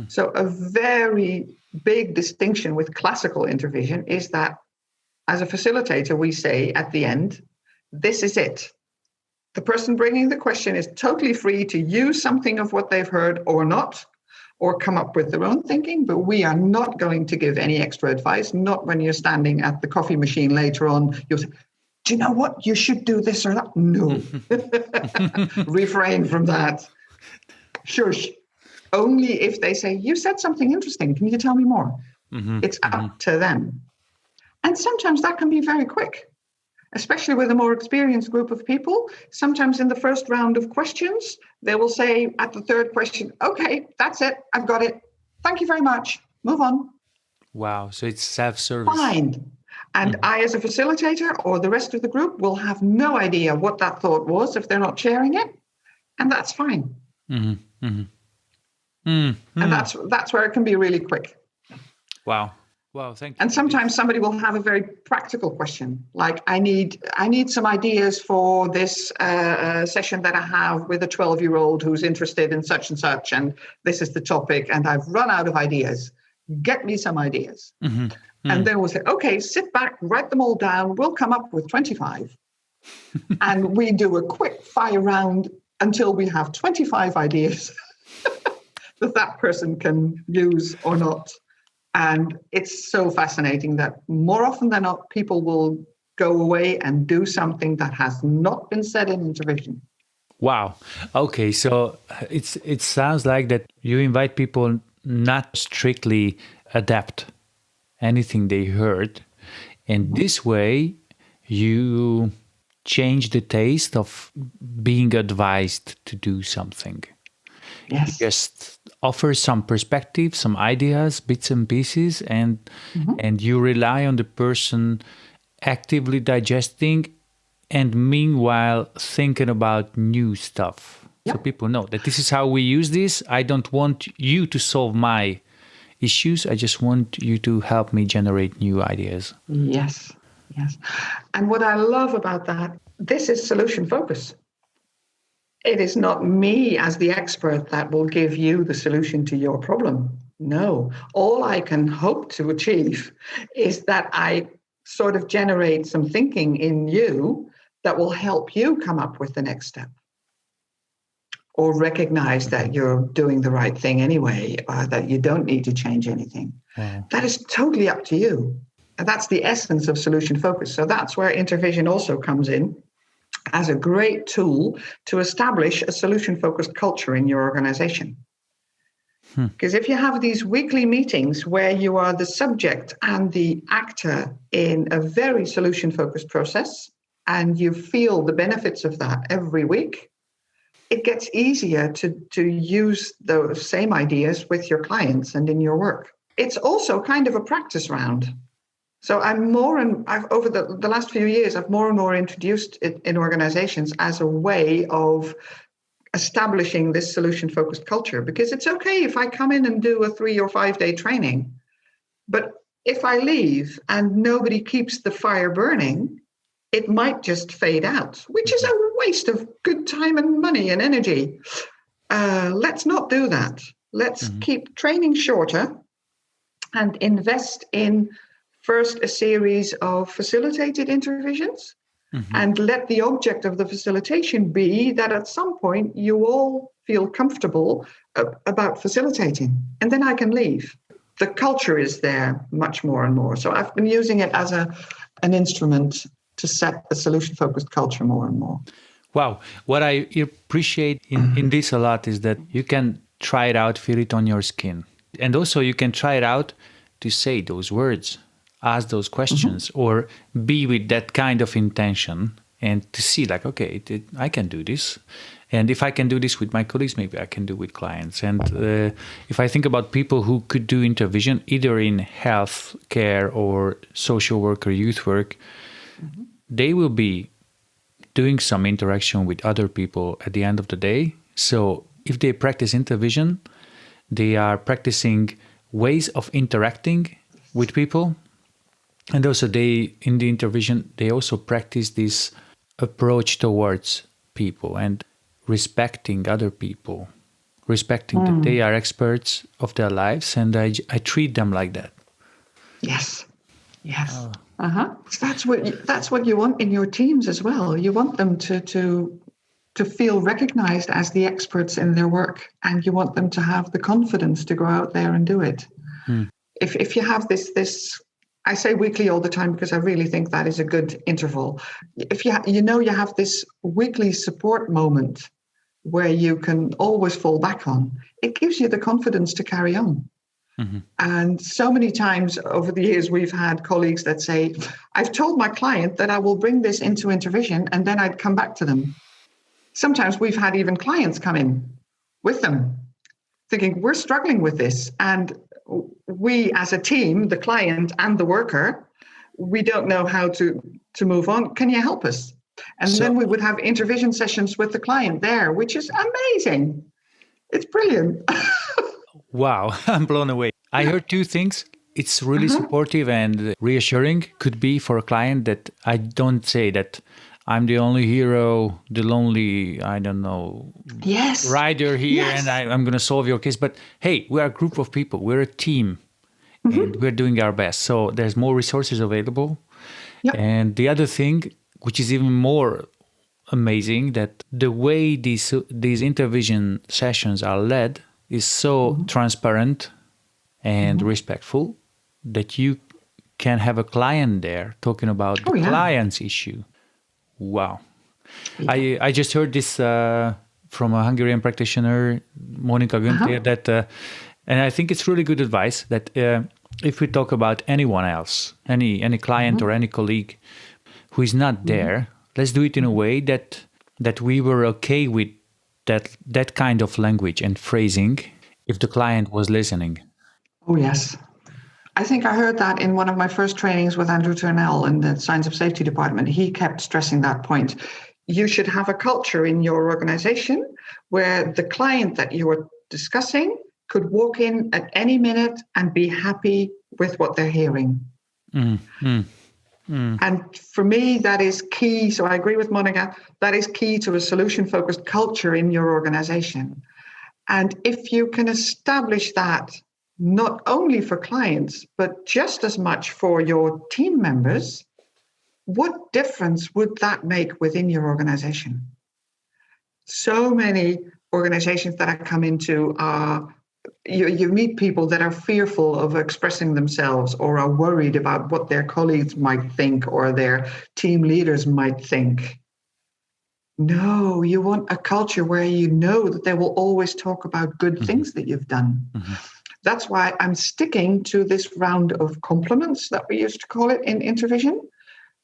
Speaker 1: So a very big distinction with classical intervision is that as a facilitator, we say at the end, this is it. The person bringing the question is totally free to use something of what they've heard or not, or come up with their own thinking, but we are not going to give any extra advice, not when you're standing at the coffee machine later on. You'll say, do you know what? You should do this or that. No. Refrain from that. Shush. Only if they say, you said something interesting, can you tell me more? It's up to them. And sometimes that can be very quick, especially with a more experienced group of people. Sometimes in the first round of questions, they will say at the third question, okay, that's it, I've got it. Thank you very much. Move on.
Speaker 2: Wow, so it's self-service.
Speaker 1: Fine. And I, as a facilitator, or the rest of the group, will have no idea what that thought was if they're not sharing it. And that's fine. And that's where it can be really quick.
Speaker 2: Wow, thank you.
Speaker 1: And sometimes somebody will have a very practical question, like I need some ideas for this session that I have with a 12-year-old who's interested in such and such, and this is the topic, and I've run out of ideas. Get me some ideas. And then we'll say, okay, sit back, write them all down. We'll come up with 25. And we do a quick fire round until we have 25 ideas that person can use or not. And it's so fascinating that more often than not, people will go away and do something that has not been said in intervision.
Speaker 2: Wow. Okay, so it sounds like that you invite people not strictly adapt anything they heard, and this way you change the taste of being advised to do something.
Speaker 1: Yes.
Speaker 2: Just offer some perspective, some ideas, bits and pieces, and you rely on the person actively digesting and meanwhile thinking about new stuff. So people know that this is how we use this. I don't want you to solve my issues. I just want you to help me generate new ideas.
Speaker 1: Yes. Yes. And what I love about that, this is solution focus. It is not me as the expert that will give you the solution to your problem. No, all I can hope to achieve is that I sort of generate some thinking in you that will help you come up with the next step, or recognize that you're doing the right thing anyway, or that you don't need to change anything.
Speaker 2: Wow.
Speaker 1: That is totally up to you. And that's the essence of solution focus. So that's where Intervision also comes in as a great tool to establish a solution-focused culture in your organization. Because if you have these weekly meetings where you are the subject and the actor in a very solution-focused process, and you feel the benefits of that every week, it gets easier to use those same ideas with your clients and in your work. It's also kind of a practice round. So I've over the last few years, I've more and more introduced it in organizations as a way of establishing this solution-focused culture, because it's okay if I come in and do a 3 or 5 day training, but if I leave and nobody keeps the fire burning, it might just fade out, which is a waste of good time and money and energy. Let's not do that. Let's keep training shorter and invest in first a series of facilitated intervisions, and let the object of the facilitation be that at some point you all feel comfortable about facilitating, and then I can leave. The culture is there much more and more. So I've been using it as an instrument to set a solution-focused culture more and more.
Speaker 2: Wow. What I appreciate in this a lot is that you can try it out, feel it on your skin. And also you can try it out to say those words, ask those questions, or be with that kind of intention, and to see like, okay, I can do this. And if I can do this with my colleagues, maybe I can do with clients. And if I think about people who could do intervision, either in health care or social work or youth work, they will be doing some interaction with other people at the end of the day. So if they practice intervision, they are practicing ways of interacting with people. And also in the intervision, they also practice this approach towards people and respecting other people, respecting that they are experts of their lives, and I treat them like that.
Speaker 1: Yes. Yes. That's what you want in your teams as well. You want them to feel recognized as the experts in their work, and you want them to have the confidence to go out there and do it. If you have this, I say weekly all the time because I really think that is a good interval. If you have this weekly support moment where you can always fall back on, it gives you the confidence to carry on. And so many times over the years, we've had colleagues that say, I've told my client that I will bring this into intervision, and then I'd come back to them. Sometimes we've had even clients come in with them thinking, we're struggling with this. And we as a team, the client and the worker, we don't know how to move on. Can you help us? And then we would have intervision sessions with the client there, which is amazing. It's brilliant.
Speaker 2: Wow, I'm blown away. I heard two things. It's really supportive and reassuring. Could be for a client that I don't say that I'm the only hero, the lonely, I don't know, rider here, and I'm going to solve your case. But hey, we are a group of people. We're a team, and we're doing our best. So there's more resources available. And the other thing, which is even more amazing that the way these Intervision sessions are led is so transparent and respectful that you can have a client there talking about the client's issue. Wow. Yeah. I just heard this from a Hungarian practitioner, Monika Günther, that, and I think it's really good advice that if we talk about anyone else, any client or any colleague who is not there, let's do it in a way that we were okay with that kind of language and phrasing if the client was listening.
Speaker 1: Oh, yes. I think I heard that in one of my first trainings with Andrew Turnell in the Science of Safety department. He kept stressing that point. You should have a culture in your organization where the client that you are discussing could walk in at any minute and be happy with what they're hearing. And for me, that is key. So I agree with Monica. That is key to a solution-focused culture in your organization. And if you can establish that not only for clients, but just as much for your team members, what difference would that make within your organization? So many organizations that I come into are, you meet people that are fearful of expressing themselves or are worried about what their colleagues might think or their team leaders might think. No, you want a culture where you know that they will always talk about good things that you've done. That's why I'm sticking to this round of compliments that we used to call it in Intervision,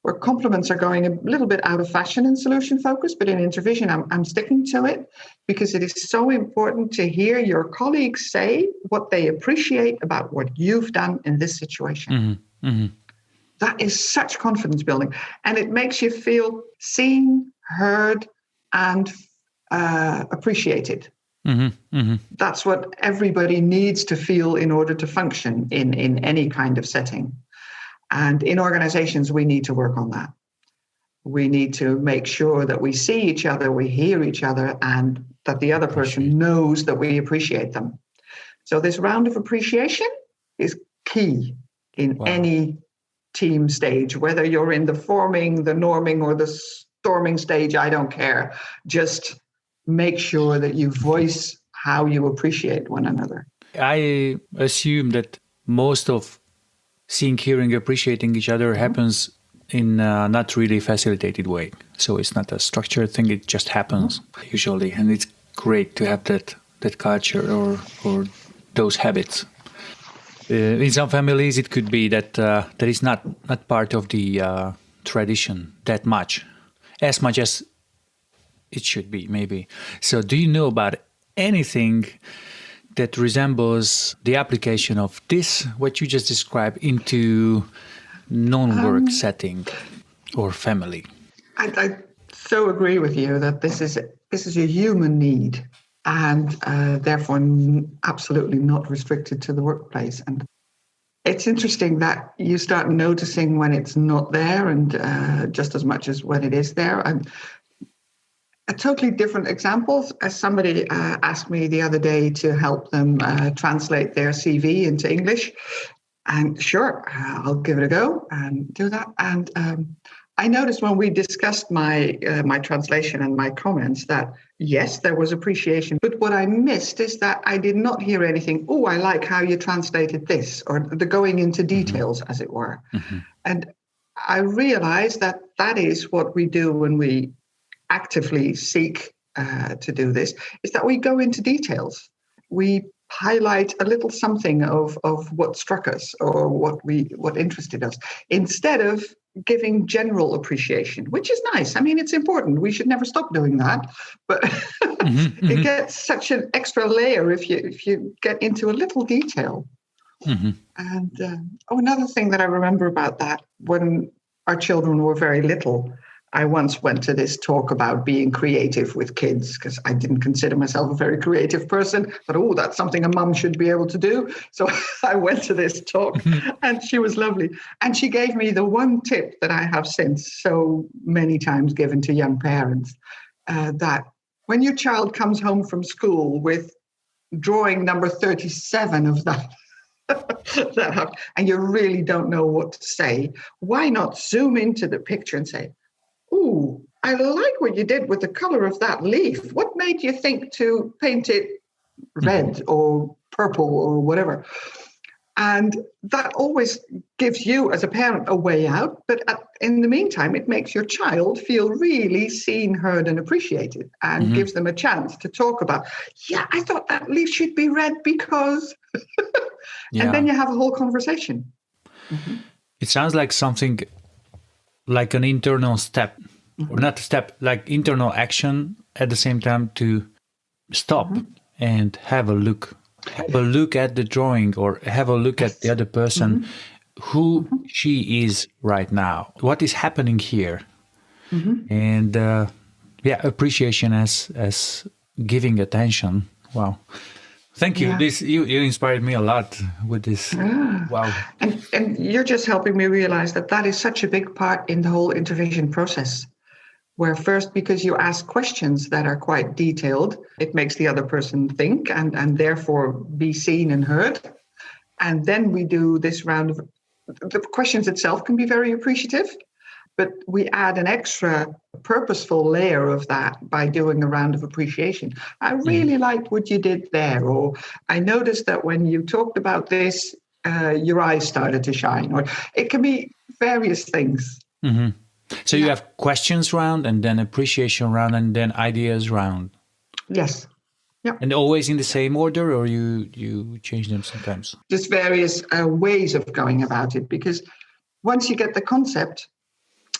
Speaker 1: where compliments are going a little bit out of fashion in solution focus, but in Intervision, I'm sticking to it because it is so important to hear your colleagues say what they appreciate about what you've done in this situation. That is such confidence building, and it makes you feel seen, heard, and appreciated. That's what everybody needs to feel in order to function in any kind of setting. And in organizations, we need to work on that. We need to make sure that we see each other, we hear each other, and that the other person knows that we appreciate them. So this round of appreciation is key in any team stage, whether you're in the forming, the norming, or the storming stage, I don't care. Just make sure that you voice how you appreciate one another.
Speaker 2: I assume that most of seeing, hearing, appreciating each other happens in a not really facilitated way. So it's not a structured thing, it just happens usually. And it's great to have that culture or those habits. In some families, it could be that that is not part of the tradition that much as it should be, maybe. So do you know about anything that resembles the application of this, what you just described, into non-work setting or family?
Speaker 1: I so agree with you that this is a human need, and therefore absolutely not restricted to the workplace. And it's interesting that you start noticing when it's not there, and just as much as when it is there. And a totally different example. As somebody asked me the other day to help them translate their CV into English, and sure, I'll give it a go and do that. And I noticed when we discussed my translation and my comments that yes, there was appreciation, but what I missed is that I did not hear anything. Oh, I like how you translated this, or the going into details, as it were. And I realized that is what we do when we actively seek to do this, is that we go into details. We highlight a little something of what struck us or what interested us, instead of giving general appreciation, which is nice. I mean, it's important. We should never stop doing that. But it gets such an extra layer if you get into a little detail. And another thing that I remember about that, when our children were very little, I once went to this talk about being creative with kids because I didn't consider myself a very creative person. But, that's something a mum should be able to do. So I went to this talk and she was lovely. And she gave me the one tip that I have since so many times given to young parents, that when your child comes home from school with drawing number 37 of that, and you really don't know what to say, why not zoom into the picture and say, "Ooh, I like what you did with the color of that leaf. What made you think to paint it red or purple or whatever? And that always gives you as a parent a way out. But in the meantime, it makes your child feel really seen, heard, and appreciated, and gives them a chance to talk about, yeah, I thought that leaf should be red because, and then you have a whole conversation.
Speaker 2: It sounds like something like an internal step, or not a step, like internal action at the same time to stop and have a look. Have a look at the drawing, or have a look at the other person, who she is right now. What is happening here? And appreciation as giving attention. Wow. Thank you.
Speaker 1: Yeah.
Speaker 2: You inspired me a lot with this. Wow.
Speaker 1: And you're just helping me realize that is such a big part in the whole intervision process. Where first, because you ask questions that are quite detailed, it makes the other person think and therefore be seen and heard. And then we do this round of, the questions itself can be very appreciative, but we add an extra purposeful layer of that by doing a round of appreciation. I really liked what you did there, or I noticed that when you talked about this, your eyes started to shine, or it can be various things.
Speaker 2: So you have questions round, and then appreciation round, and then ideas round.
Speaker 1: Yes. Yeah.
Speaker 2: And always in the same order, or you change them sometimes?
Speaker 1: Just various ways of going about it, because once you get the concept,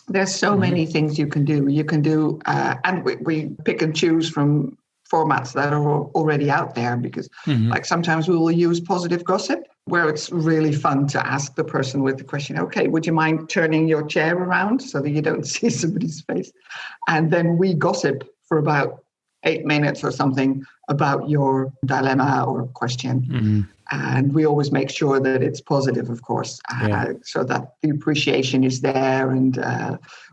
Speaker 1: there's so many things you can do. You can do, and we pick and choose from formats that are already out there, because like sometimes we will use positive gossip, where it's really fun to ask the person with the question, okay, would you mind turning your chair around so that you don't see somebody's face? And then we gossip for about 8 minutes or something about your dilemma or question. And we always make sure that it's positive, of course, so that the appreciation is there. And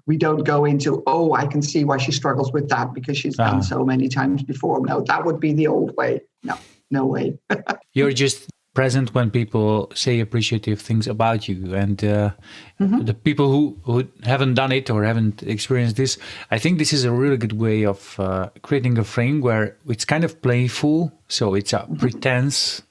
Speaker 1: we don't go into, oh, I can see why she struggles with that because she's done so many times before. No, that would be the old way. No way.
Speaker 2: You're just present when people say appreciative things about you. And the people who haven't done it or haven't experienced this, I think this is a really good way of creating a frame where it's kind of playful. So it's a pretense,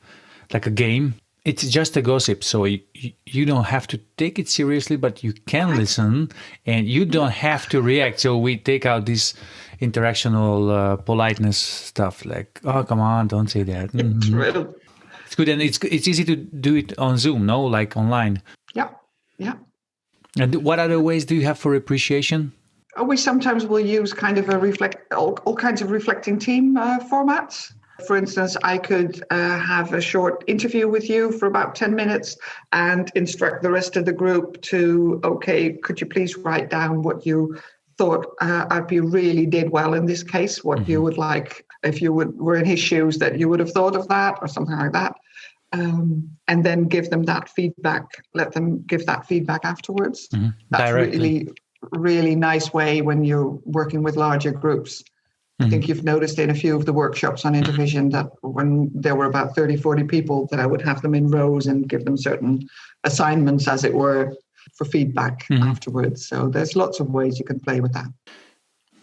Speaker 2: like a game. It's just a gossip. So you don't have to take it seriously, but you can listen and you don't have to react. So we take out this interactional politeness stuff like, oh, come on, don't say that.
Speaker 1: It's real.
Speaker 2: It's good, and it's easy to do it on Zoom, no? Like online.
Speaker 1: Yeah.
Speaker 2: And what other ways do you have for appreciation?
Speaker 1: We sometimes will use kind of all kinds of reflecting team formats. For instance, I could have a short interview with you for about 10 minutes and instruct the rest of the group to, okay, could you please write down what you thought RP really did well in this case, what you would like, if you were in his shoes, that you would have thought of that or something like that. And then give them that feedback, let them give that feedback afterwards. That's
Speaker 2: Directly.
Speaker 1: really nice way when you're working with larger groups. I think you've noticed in a few of the workshops on Intervision that when there were about 30, 40 people, that I would have them in rows and give them certain assignments, as it were, for feedback afterwards. So there's lots of ways you can play with that.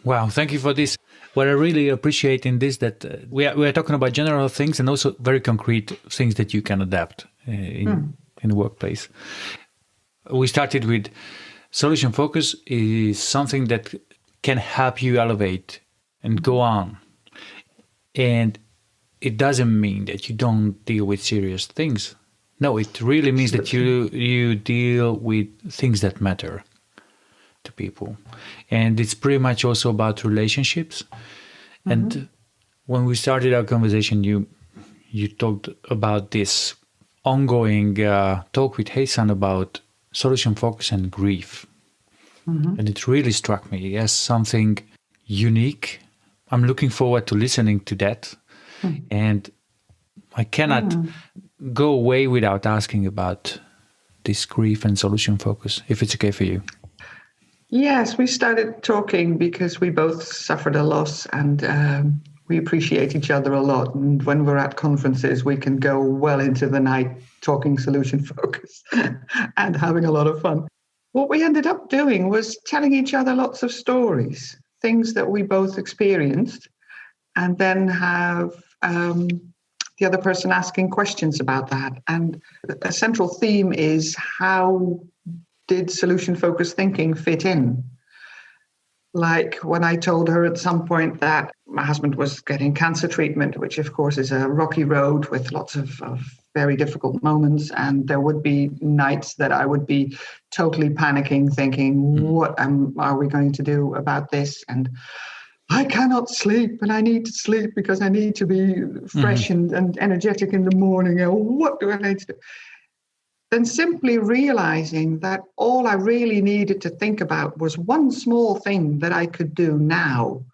Speaker 1: Wow,
Speaker 2: thank you for this. What I really appreciate in this, that we are talking about general things and also very concrete things that you can adapt in the workplace. We started with solution focus is something that can help you elevate and go on. And it doesn't mean that you don't deal with serious things. No, it really means that you deal with things that matter to people. And it's pretty much also about relationships. And when we started our conversation, you talked about this ongoing talk with Hassan about solution focus and grief. And it really struck me as something unique. I'm looking forward to listening to that. And I cannot go away without asking about this grief and solution focus, if it's okay for you.
Speaker 1: Yes, we started talking because we both suffered a loss and we appreciate each other a lot. And when we're at conferences, we can go well into the night talking solution focus and having a lot of fun. What we ended up doing was telling each other lots of stories. things that we both experienced, and then have the other person asking questions about that. And a central theme is, how did solution-focused thinking fit in? Like when I told her at some point that my husband was getting cancer treatment, which of course is a rocky road with lots of very difficult moments. And there would be nights that I would be totally panicking, thinking, what are we going to do about this? And I cannot sleep, and I need to sleep because I need to be fresh and energetic in the morning. And what do I need to do? Then simply realizing that all I really needed to think about was one small thing that I could do now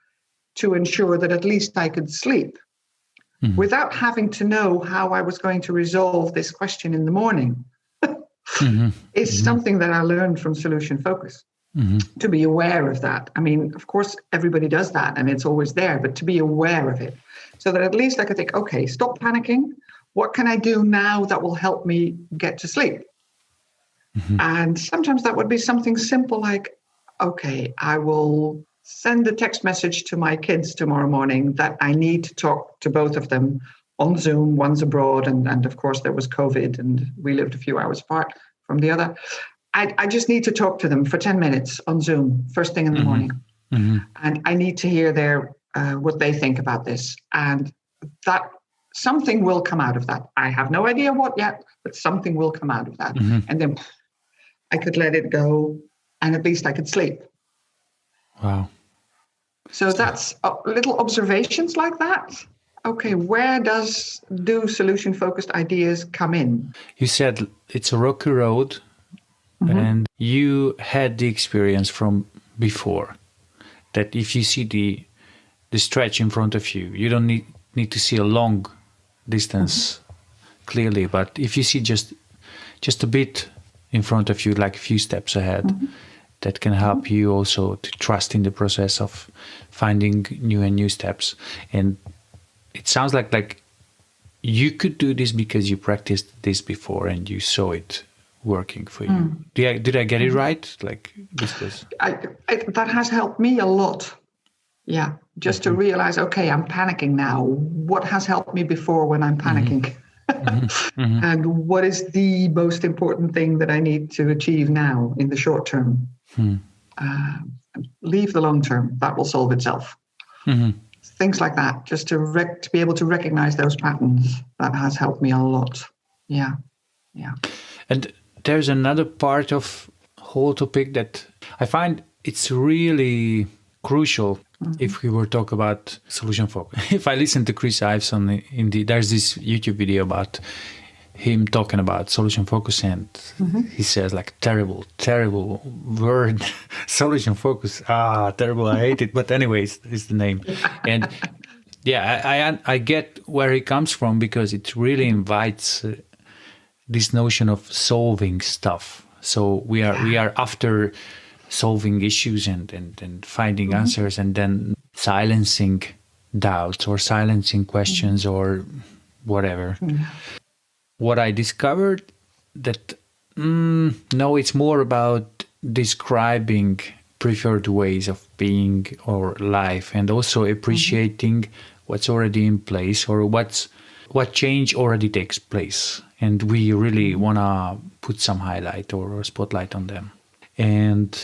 Speaker 1: to ensure that at least I could sleep, without having to know how I was going to resolve this question in the morning. It's something that I learned from solution focus. To be aware of that. I mean, of course, everybody does that and it's always there, but to be aware of it so that at least I could think, okay, stop panicking. What can I do now that will help me get to sleep? And sometimes that would be something simple like, okay, I will send a text message to my kids tomorrow morning that I need to talk to both of them on Zoom. One's abroad, and of course there was COVID and we lived a few hours apart from the other. I just need to talk to them for 10 minutes on Zoom, first thing in the morning. And I need to hear what they think about this. And that something will come out of that. I have no idea what yet, but something will come out of that. And then I could let it go, and at least I could sleep.
Speaker 2: Wow.
Speaker 1: So that's little observations like that. Okay, where do solution-focused ideas come in?
Speaker 2: You said it's a rocky road. And you had the experience from before that if you see the stretch in front of you, you don't need to see a long distance clearly, but if you see just a bit in front of you, like a few steps ahead, that can help you also to trust in the process of finding new steps. And it sounds like you could do this because you practiced this before and you saw it working for you. Did I get it right? Like this was.
Speaker 1: That has helped me a lot. Yeah, just to realize, okay, I'm panicking now. What has helped me before when I'm panicking? And what is the most important thing that I need to achieve now in the short term? Leave the long term. That will solve itself. Things like that, just to be able to recognize those patterns. That has helped me a lot. Yeah.
Speaker 2: And there's another part of whole topic that I find it's really crucial if we were talk about solution focus. If I listen to Chris Iveson, there's this YouTube video about him talking about solution focus, and he says like terrible word, solution focus. Terrible, I hate it. But anyways, it's the name. And yeah, I get where he comes from, because it really invites this notion of solving stuff. So we are after solving issues and finding answers, and then silencing doubts or silencing questions or whatever. What I discovered that no, it's more about describing preferred ways of being or life, and also appreciating what's already in place, or what change already takes place. And we really want to put some highlight or spotlight on them. And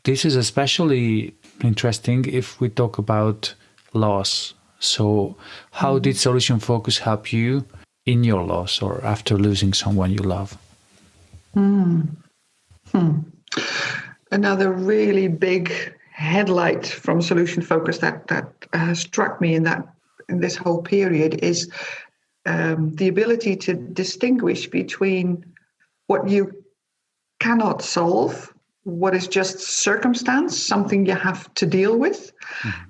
Speaker 2: this is especially interesting if we talk about loss. So how did solution focus help you in your loss or after losing someone you love?
Speaker 1: Another really big headlight from solution focus that struck me in this whole period is the ability to distinguish between what you cannot solve, what is just circumstance, something you have to deal with,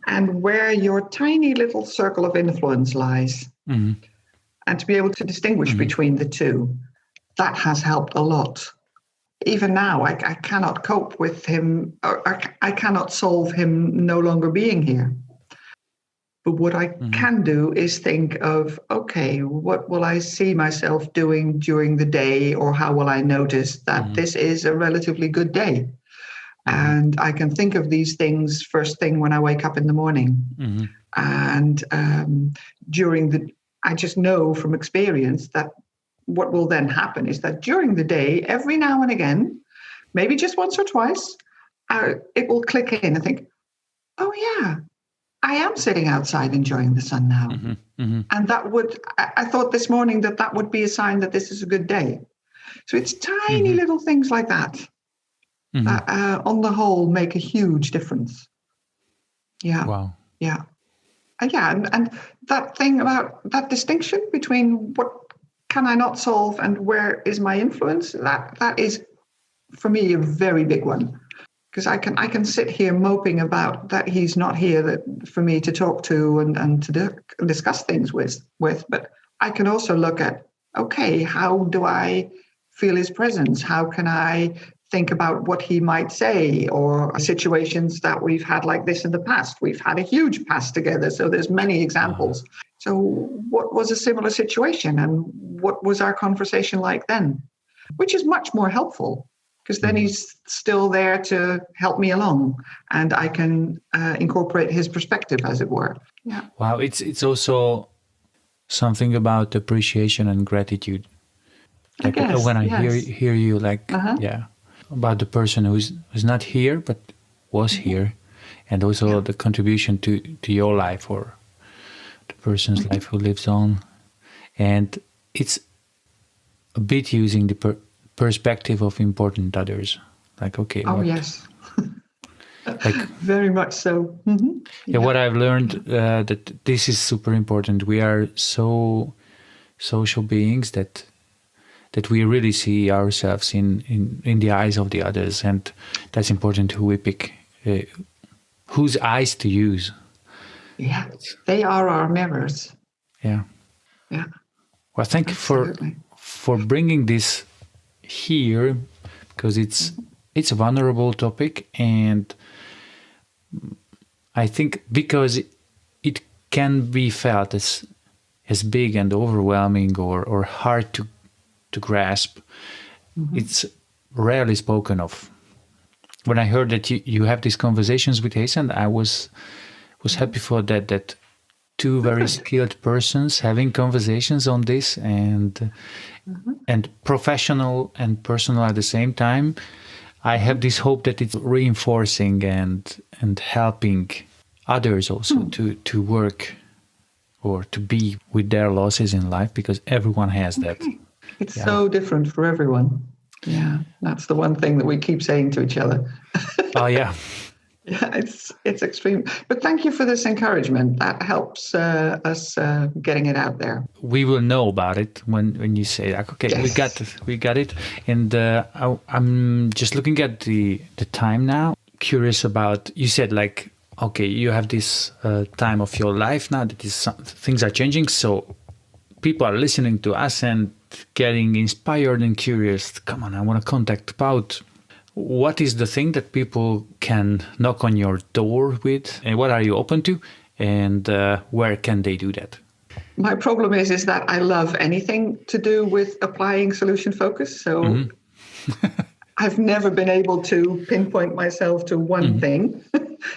Speaker 1: and where your tiny little circle of influence lies. And to be able to distinguish between the two, that has helped a lot. Even now, I cannot cope with him, or I cannot solve him no longer being here. But what I can do is think of, okay, what will I see myself doing during the day, or how will I notice that this is a relatively good day? And I can think of these things first thing when I wake up in the morning. And I just know from experience that what will then happen is that during the day, every now and again, maybe just once or twice, it will click in and think, oh yeah, I am sitting outside enjoying the sun now. And I thought this morning that would be a sign that this is a good day. So it's tiny little things like that that on the whole make a huge difference. Yeah.
Speaker 2: Wow.
Speaker 1: Yeah. And that thing about that distinction between what can I not solve and where is my influence, that is for me a very big one. Because I can sit here moping about that he's not here for me to talk to and to discuss things with. But I can also look at, okay, how do I feel his presence? How can I think about what he might say, or situations that we've had like this in the past? We've had a huge past together, so there's many examples. So what was a similar situation and what was our conversation like then? Which is much more helpful. Because then he's still there to help me along, and I can incorporate his perspective, as it were. Yeah.
Speaker 2: Wow, it's also something about appreciation and gratitude. Like
Speaker 1: I guess,
Speaker 2: when I
Speaker 1: yes.
Speaker 2: hear you, like about the person who's not here but was here, and also the contribution to your life or the person's life who lives on, and it's a bit using the perspective of important others, like okay,
Speaker 1: yes,
Speaker 2: like
Speaker 1: very much so.
Speaker 2: What I've learned that this is super important. We are so social beings that we really see ourselves in the eyes of the others, and that's important who we pick, whose eyes to use.
Speaker 1: Yeah, they are our mirrors.
Speaker 2: Yeah. Well, thank
Speaker 1: Absolutely.
Speaker 2: you for bringing this here, because it's a vulnerable topic, and I think because it can be felt as big and overwhelming or hard to grasp, it's rarely spoken of. When I heard that you have these conversations with Hasan, I was happy for that two very skilled persons having conversations on this, and professional and personal at the same time. I have this hope that it's reinforcing and helping others also to work or to be with their losses in life, because everyone has that.
Speaker 1: It's so different for everyone. Yeah, that's the one thing that we keep saying to each other.
Speaker 2: Oh yeah.
Speaker 1: Yeah, it's extreme. But thank you for this encouragement. That helps us getting it out there.
Speaker 2: We will know about it when you say like, okay, yes. we got it. And I'm just looking at the time now. Curious about, you said like, okay, you have this time of your life now that things are changing. So people are listening to us and getting inspired and curious. Come on, I want to contact Paut. What is the thing that people can knock on your door with, and what are you open to, and where can they do that?
Speaker 1: My problem is that I love anything to do with applying solution focus. So I've never been able to pinpoint myself to one thing.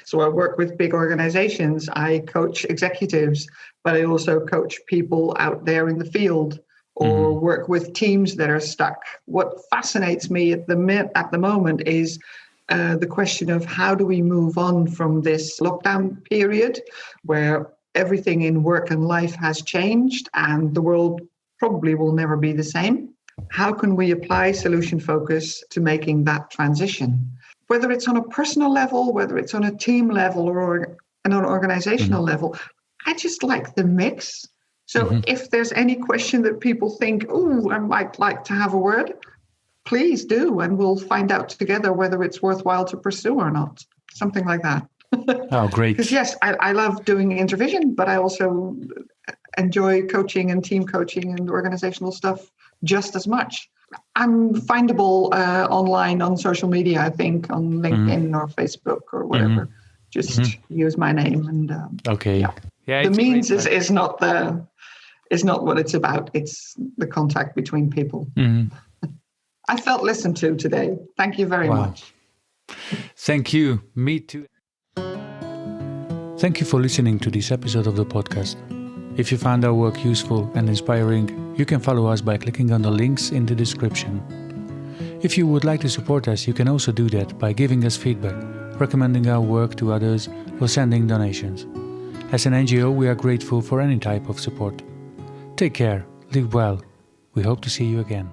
Speaker 1: So I work with big organizations. I coach executives, but I also coach people out there in the field, or work with teams that are stuck. What fascinates me at the moment is the question of how do we move on from this lockdown period where everything in work and life has changed and the world probably will never be the same. How can we apply solution focus to making that transition? Whether it's on a personal level, whether it's on a team level or on an organizational level, I just like the mix. So if there's any question that people think, oh, I might like to have a word, please do. And we'll find out together whether it's worthwhile to pursue or not. Something like that.
Speaker 2: Oh, great.
Speaker 1: Because yes, I love doing Intervision, but I also enjoy coaching and team coaching and organizational stuff just as much. I'm findable online on social media, I think, on LinkedIn or Facebook or whatever. Just use my name and
Speaker 2: okay. Yeah,
Speaker 1: the means is not what it's about. It's the contact between people. I felt listened to today. Thank you very much.
Speaker 2: Thank you. Me too. Thank you for listening to this episode of the podcast. If you found our work useful and inspiring, you can follow us by clicking on the links in the description. If you would like to support us, you can also do that by giving us feedback, recommending our work to others, or sending donations. As an NGO, we are grateful for any type of support. Take care, live well. We hope to see you again.